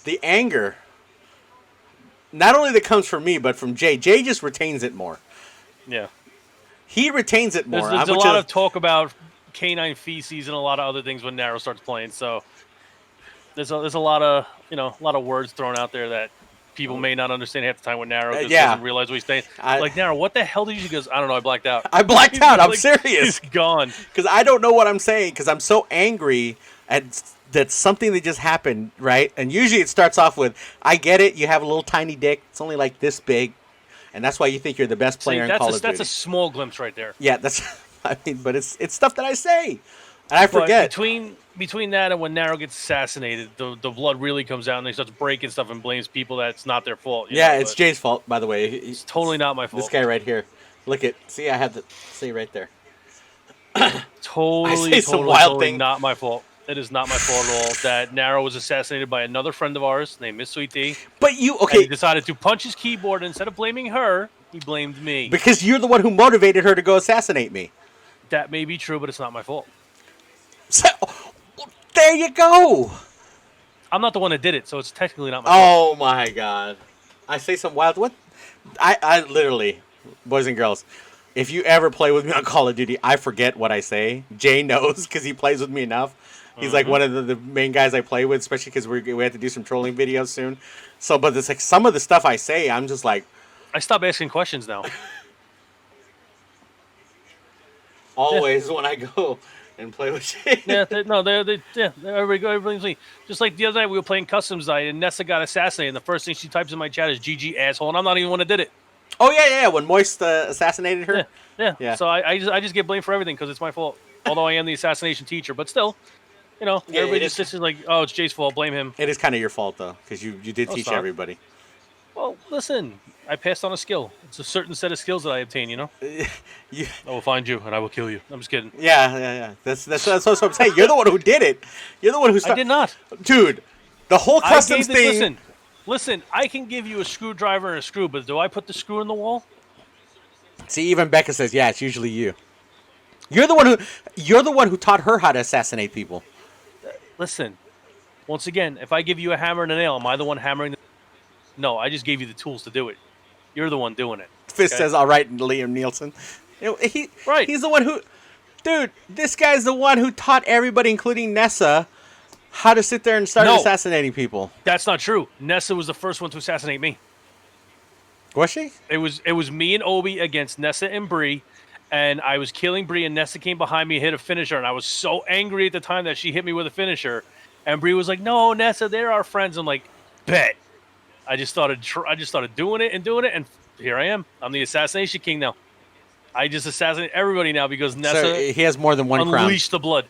the anger, not only that comes from me, but from Jay. Jay just retains it more. Yeah. He retains it more. There's a lot of talk about canine feces and a lot of other things when Narrow starts playing. So there's a lot of words thrown out there that people may not understand half the time when Narrow just doesn't realize what he's saying. Like, Narrow, what the hell did you? He goes, I don't know, I blacked out. I blacked out. I'm serious. He's gone. Because I don't know what I'm saying because I'm so angry at that something that just happened, right? And usually it starts off with, I get it, you have a little tiny dick. It's only like this big. And that's why you think you're the best player in Call of Duty. That's a small glimpse right there. Yeah, but it's stuff that I say. And I forget. But between that and when Narrow gets assassinated, the blood really comes out and he starts breaking stuff and blames people that's not their fault. It's Jay's fault, by the way. It's totally not my fault. This guy right here. See, I have the see right there. Totally not my fault. It is not my fault at all that Narrow was assassinated by another friend of ours named Miss Sweet Tea. But he decided to punch his keyboard, and instead of blaming her, he blamed me. Because you're the one who motivated her to go assassinate me. That may be true, but it's not my fault. So, there you go. I'm not the one that did it, so it's technically not my fault. Oh my god. I say some wild... What? I literally... Boys and girls, if you ever play with me on Call of Duty, I forget what I say. Jay knows because he plays with me enough. He's like one of the main guys I play with, especially because we have to do some trolling videos soon. So, but it's like some of the stuff I say, I'm just like... I stop asking questions now. Always when I go and play with Jay. Everybody's me. Just like the other night we were playing Customs Night and Nessa got assassinated and the first thing she types in my chat is GG asshole, and I'm not even the one that did it. Oh, yeah, when Moist assassinated her? Yeah. So I just get blamed for everything because it's my fault. Although I am the assassination teacher, but still, everybody just sits like, oh, it's Jay's fault, blame him. It is kind of your fault, though, because you did teach everybody. Well, listen, I passed on a skill. It's a certain set of skills that I obtain, I will find you, and I will kill you. I'm just kidding. Yeah. That's what I'm saying. You're the one who did it. You're the one who started. I did not. Dude, the whole customs thing... Listen, I can give you a screwdriver and a screw, but do I put the screw in the wall? See, even Becca says, yeah, it's usually you. You're the one who taught her how to assassinate people. Listen, once again, if I give you a hammer and a nail, am I the one hammering? No, I just gave you the tools to do it. You're the one doing it. Fist says, all right, Liam Nielsen. He's the one who... Dude, this guy's the one who taught everybody, including Nessa, how to sit there and start assassinating people. That's not true. Nessa was the first one to assassinate me. Was she? It was me and Obi against Nessa and Bree, and I was killing Bree, and Nessa came behind me and hit a finisher, and I was so angry at the time that she hit me with a finisher, and Bree was like, no, Nessa, they're our friends. I'm like, bet. I just started doing it, and here I am. I'm the assassination king now. I just assassinate everybody now because Nessa so he has more than one crown. Unleashed the blood.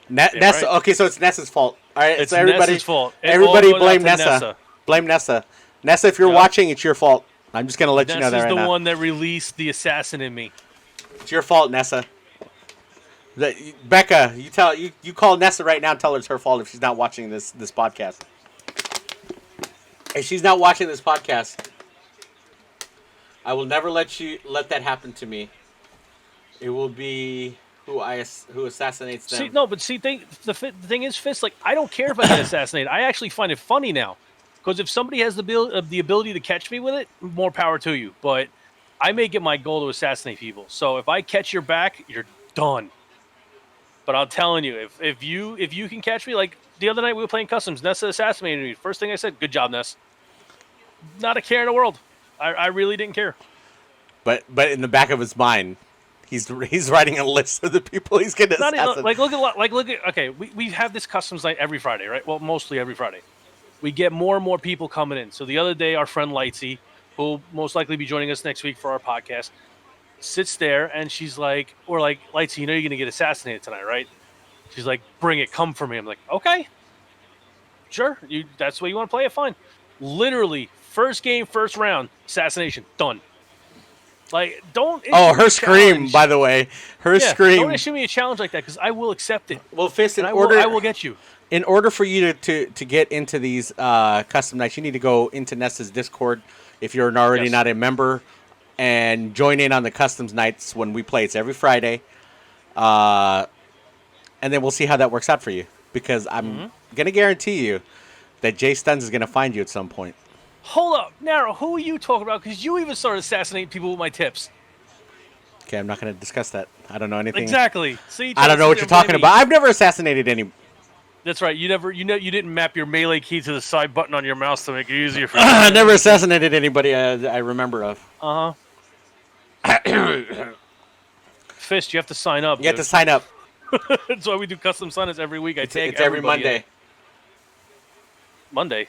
Nessa. Right. Okay, so it's Nessa's fault. All right, it's so everybody, Nessa's fault. Everybody blame Nessa. Blame Nessa. Nessa, if you're watching, it's your fault. I'm just gonna let you know that right now. Nessa's the one that released the assassin in me. It's your fault, Nessa. Becca, you call Nessa right now and tell her it's her fault if she's not watching this podcast. If she's not watching this podcast, I will never let that happen to me. It will be who assassinates them. The thing is, Fist, like, I don't care if I get assassinated. I actually find it funny now. Because if somebody has the ability to catch me with it, more power to you. But I make it my goal to assassinate people. So if I catch your back, you're done. But I'm telling you, if you can catch me, like the other night we were playing Customs, Nessa assassinated me. First thing I said, good job, Ness. Not a care in the world. I really didn't care. But in the back of his mind, he's writing a list of the people he's going to assassinate. Look at. Okay, we have this Customs night every Friday, right? Well, mostly every Friday. We get more and more people coming in. So the other day, our friend Lightsy, who will most likely be joining us next week for our podcast, sits there and she's like, Lightsy, you're going to get assassinated tonight, right? She's like, bring it, come for me. I'm like, okay, sure. That's the way you want to play it, fine. Literally, first game, first round, assassination, done. Like, don't. Oh, her scream, by the way. Her scream. Don't issue me a challenge like that because I will accept it. Well, Fist, I will get you. In order for you to get into these custom nights, you need to go into Nessa's Discord if you're already not a member and join in on the customs nights when we play. It's every Friday. And then we'll see how that works out for you. Because I'm going to guarantee you that JayStunZ is going to find you at some point. Hold up. Narrow, who are you talking about? Because you even started assassinating people with my tips. Okay, I'm not going to discuss that. I don't know anything. Exactly. See, I don't know what you're talking about. I've never assassinated any. That's right. You didn't map your melee key to the side button on your mouse to make it easier for you. I never assassinated anybody I remember of. Fist, you have to sign up. You have to sign up. That's why we do custom sign-ups every week. It's every Monday. Monday?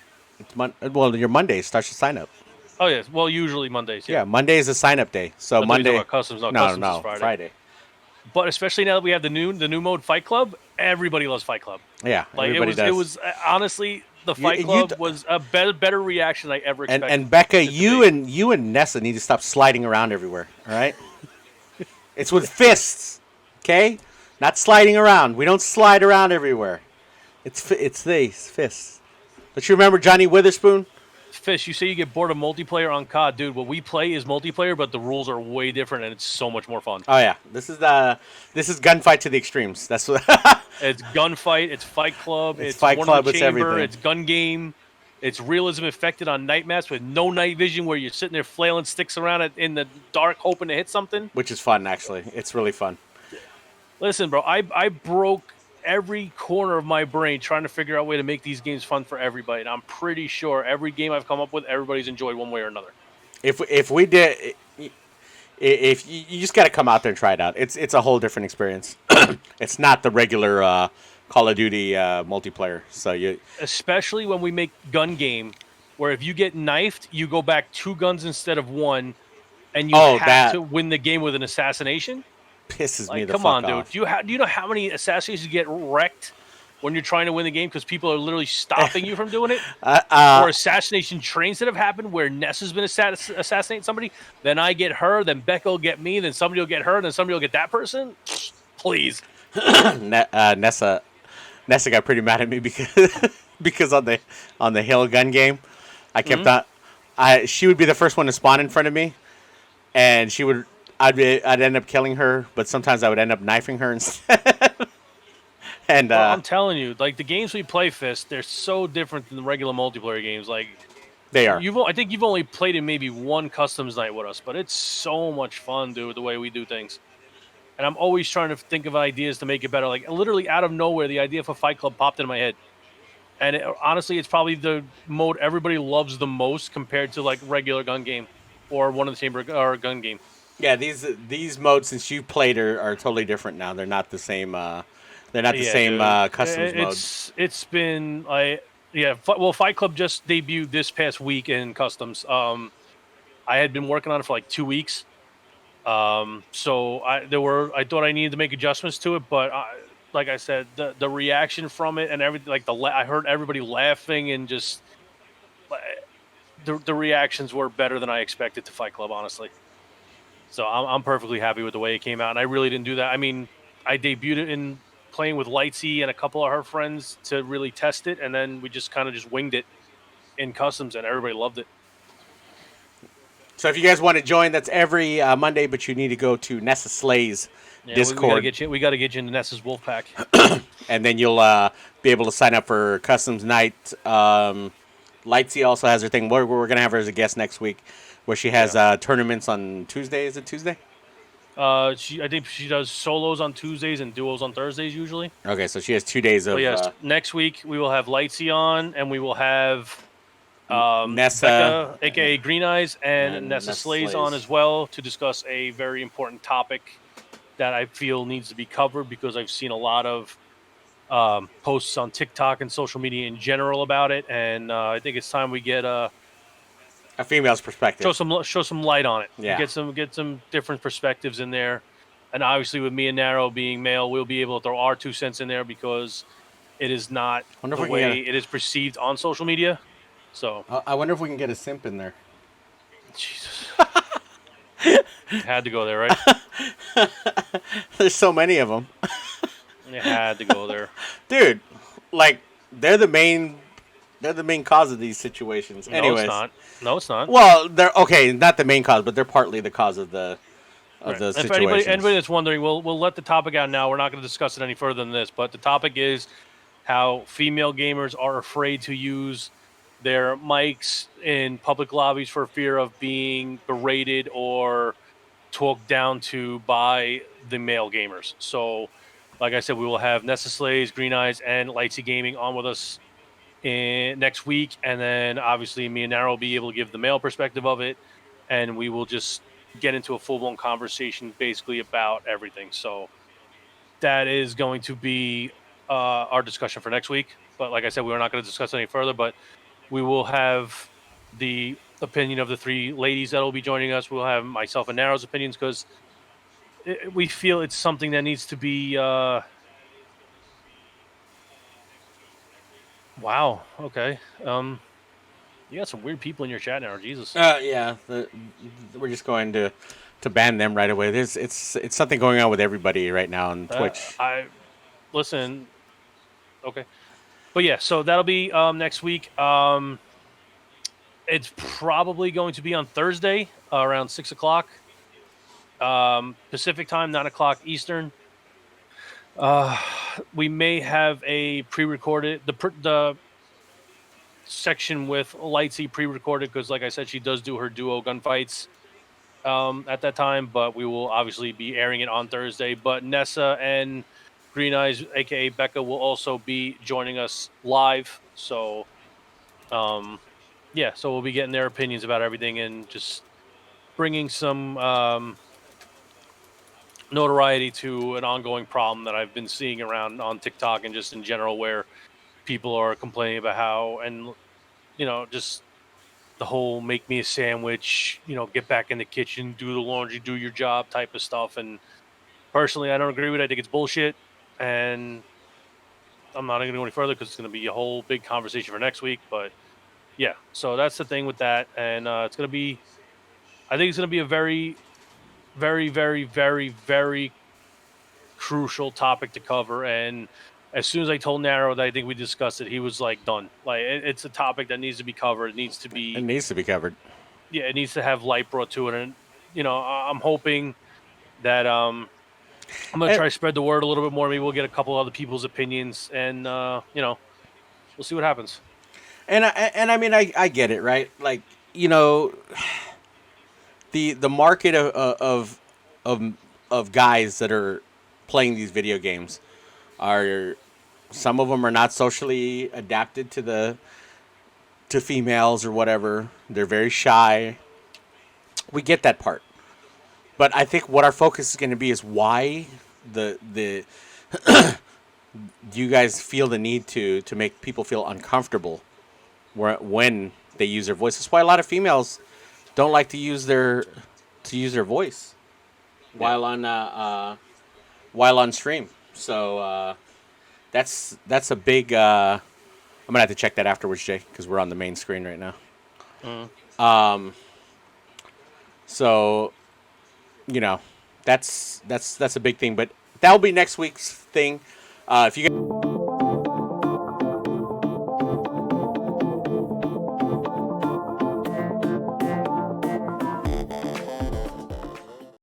Well, your Monday starts to sign up. Oh, yes. Well, usually Mondays. Yeah, Monday is a sign-up day. So Monday. Customs. No, no, customs is Friday. But especially now that we have the new mode Fight Club, everybody loves Fight Club. Yeah, like everybody does. It was honestly the Fight Club was a better reaction I ever expected. And Becca, you and Nessa need to stop sliding around everywhere. All right, it's with fists, okay? Not sliding around. We don't slide around everywhere. It's these fists. Don't you remember Johnny Witherspoon? Fish, you say you get bored of multiplayer on COD, dude. What we play is multiplayer, but the rules are way different, and it's so much more fun. Oh yeah, this is gunfight to the extremes. That's what. It's gunfight. It's Fight Club. It's Fight Club. It's chamber, everything. It's gun game. It's realism affected on night maps with no night vision, where you're sitting there flailing sticks around in the dark, hoping to hit something. Which is fun, actually. It's really fun. Listen, bro, I broke every corner of my brain trying to figure out a way to make these games fun for everybody, and I'm pretty sure every game I've come up with, everybody's enjoyed one way or another. If we did, if you just got to come out there and try it out, it's a whole different experience. It's not the regular Call of Duty multiplayer. So especially when we make gun game, where if you get knifed, you go back 2 guns instead of 1, and you have to win the game with an assassination. Pisses me the fuck fuck off. Dude. Do you know how many assassinations get wrecked when you're trying to win the game because people are literally stopping you from doing it? Or assassination trains that have happened where Nessa's been assassinating somebody, then I get her, then Becca will get me, then somebody will get her, then somebody will get that person. Please. Nessa got pretty mad at me because on the hill gun game, I kept on. She would be the first one to spawn in front of me, and I'd end up killing her, but sometimes I would end up knifing her instead. And well, I'm telling you, like the games we play, Fist, they're so different than the regular multiplayer games. Like they are. I think you've only played in maybe one customs night with us, but it's so much fun, dude, the way we do things. And I'm always trying to think of ideas to make it better. Like literally out of nowhere, the idea for Fight Club popped into my head. And honestly, it's probably the mode everybody loves the most compared to like regular gun game or one of the chamber or gun game. Yeah, these modes since you played are totally different now. They're not the same. They're not the same customs modes. It's been well, Fight Club just debuted this past week in customs. I had been working on it for like 2 weeks. So I thought I needed to make adjustments to it, but like I said, the reaction from it and everything, like I heard everybody laughing and just the reactions were better than I expected to Fight Club, honestly. So I'm perfectly happy with the way it came out, and I really didn't do that. I mean, I debuted it in playing with Lightsy and a couple of her friends to really test it, and then we just kind of just winged it in customs, and everybody loved it. So if you guys want to join, that's every Monday, but you need to go to Nessa Slay's Discord. We got to get you into Nessa's Wolf Pack. And then you'll be able to sign up for Customs Night. Lightsy also has her thing. We're going to have her as a guest next week, where she has tournaments on Tuesday. Is it Tuesday? I think she does solos on Tuesdays and duos on Thursdays usually. Okay, so she has 2 days of... yes, next week we will have Lightsy on, and we will have Nessa, Becca, a.k.a. Green Eyes, and Nessa Slays on as well to discuss a very important topic that I feel needs to be covered because I've seen a lot of posts on TikTok and social media in general about it, and I think it's time we get a female's perspective. Show some light on it. Yeah. Get some different perspectives in there. And obviously with me and Narrow being male, we'll be able to throw our 2 cents in there because it is not the way it is perceived on social media. So I wonder if we can get a simp in there. Jesus. Had to go there, right? There's so many of them. You had to go there, dude. Like they're the main cause of these situations. No, Anyways, it's not. No, it's not. Well, they're okay, not the main cause, but they're partly the cause of the situations. If anybody that's wondering, we'll let the topic out now. We're not going to discuss it any further than this, but the topic is how female gamers are afraid to use their mics in public lobbies for fear of being berated or talked down to by the male gamers. So, like I said, we will have Nessa Slays, Green Eyes, and Lightsy Gaming on with us next week, and then obviously me and Narrow will be able to give the male perspective of it, and we will just get into a full-blown conversation basically about everything. So that is going to be our discussion for next week. But like I said, we're not going to discuss any further, but we will have the opinion of the three ladies that will be joining us. We'll have myself and Narrow's opinions because we feel it's something that needs to be... Wow. Okay. You got some weird people in your chat now. Jesus. Yeah. We're just going to ban them right away. It's something going on with everybody right now on Twitch. Listen. Okay. But yeah, so that'll be next week. It's probably going to be on Thursday around 6:00 Pacific time, 9:00 Eastern. We may have a pre-recorded the section with Lightsy pre-recorded because, like I said, she does do her duo gunfights at that time. But we will obviously be airing it on Thursday. But Nessa and Green Eyes, aka Becca, will also be joining us live. So, yeah, so we'll be getting their opinions about everything and just bringing some notoriety to an ongoing problem that I've been seeing around on TikTok and just in general, where people are complaining about how, and just the whole make me a sandwich, get back in the kitchen, do the laundry, do your job type of stuff. And personally, I don't agree with it. I think it's bullshit, and I'm not going to go any further because it's going to be a whole big conversation for next week. But yeah, so that's the thing with that, and it's going to be, I think it's going to be a very, very, very, very, very crucial topic to cover. And as soon as I told Narrow that I think we discussed it, he was like, done. Like, it's a topic that needs to be covered. It needs to be covered. Yeah, it needs to have light brought to it. And, I'm hoping that I'm going to try to spread the word a little bit more. Maybe we'll get a couple other people's opinions, and, we'll see what happens. And I mean, I get it, right? Like, the market of guys that are playing these video games some of them are not socially adapted to females or whatever. They're very shy. We get that part, but I think what our focus is going to be is why the you guys feel the need to make people feel uncomfortable when they use their voice. That's why a lot of females don't like to use their voice while on stream. So that's a big. I'm gonna have to check that afterwards, Jay, because we're on the main screen right now. So that's a big thing, but that'll be next week's thing. If you guys